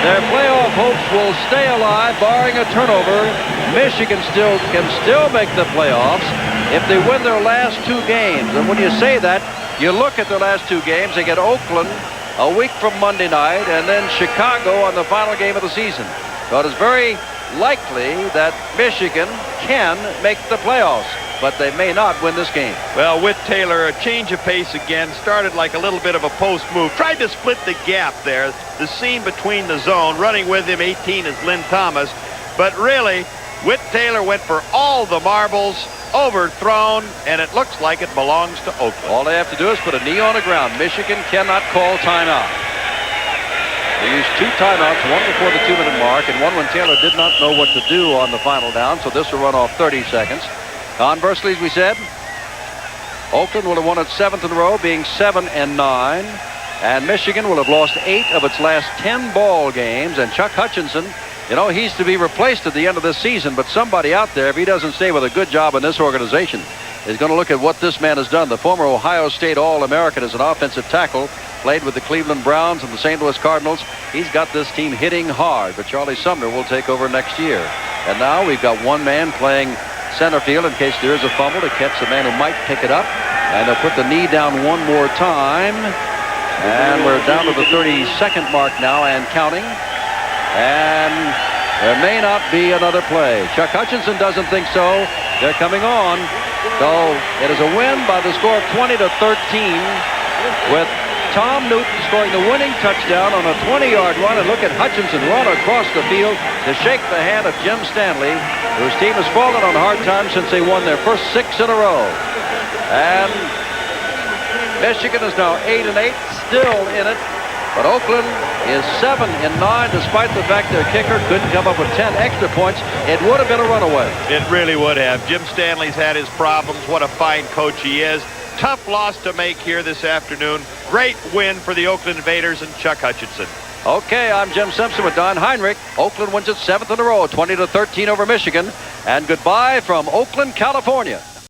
Their playoff hopes will stay alive, barring a turnover. Michigan can still make the playoffs if they win their last 2 games. And when you say that, you look at their last 2 games. They get Oakland a week from Monday night, and then Chicago on the final game of the season. So it is very likely that Michigan can make the playoffs, but they may not win this game. Well, with Taylor, a change of pace again. Started like a little bit of a post move. Tried to split the gap there, the seam between the zone. Running with him, 18, is Lynn Thomas. But really, Whit Taylor went for all the marbles, overthrown, and it looks like it belongs to Oakland. All they have to do is put a knee on the ground. Michigan cannot call timeout. They used 2 timeouts, one before the 2-minute mark and one when Taylor did not know what to do on the final down, so this will run off 30 seconds. Conversely, as we said, Oakland will have won its 7th in a row, being 7-9. And Michigan will have lost 8 of its last 10 ball games. And Chuck Hutchinson, you know, he's to be replaced at the end of this season. But somebody out there, if he doesn't stay with a good job in this organization, is going to look at what this man has done. The former Ohio State All-American as an offensive tackle, played with the Cleveland Browns and the St. Louis Cardinals. He's got this team hitting hard. But Charlie Sumner will take over next year. And now we've got one man playing center field in case there is a fumble to catch the man who might pick it up. And they'll put the knee down one more time. And we're down to the 32nd mark now and counting. And there may not be another play. Chuck Hutchinson doesn't think so. They're coming on. So it is a win by the score of 20-13 with Tom Newton scoring the winning touchdown on a 20-yard run. And look at Hutchinson run across the field to shake the hand of Jim Stanley, whose team has fallen on hard times since they won their first 6 in a row. And Michigan is now 8-8, still in it. But Oakland is 7-9, despite the fact their kicker couldn't come up with 10 extra points. It would have been a runaway. It really would have. Jim Stanley's had his problems. What a fine coach he is. Tough loss to make here this afternoon. Great win for the Oakland Invaders and Chuck Hutchinson. Okay, I'm Jim Simpson with Don Heinrich. Oakland wins its 7th in a row, 20-13 over Michigan. And goodbye from Oakland, California.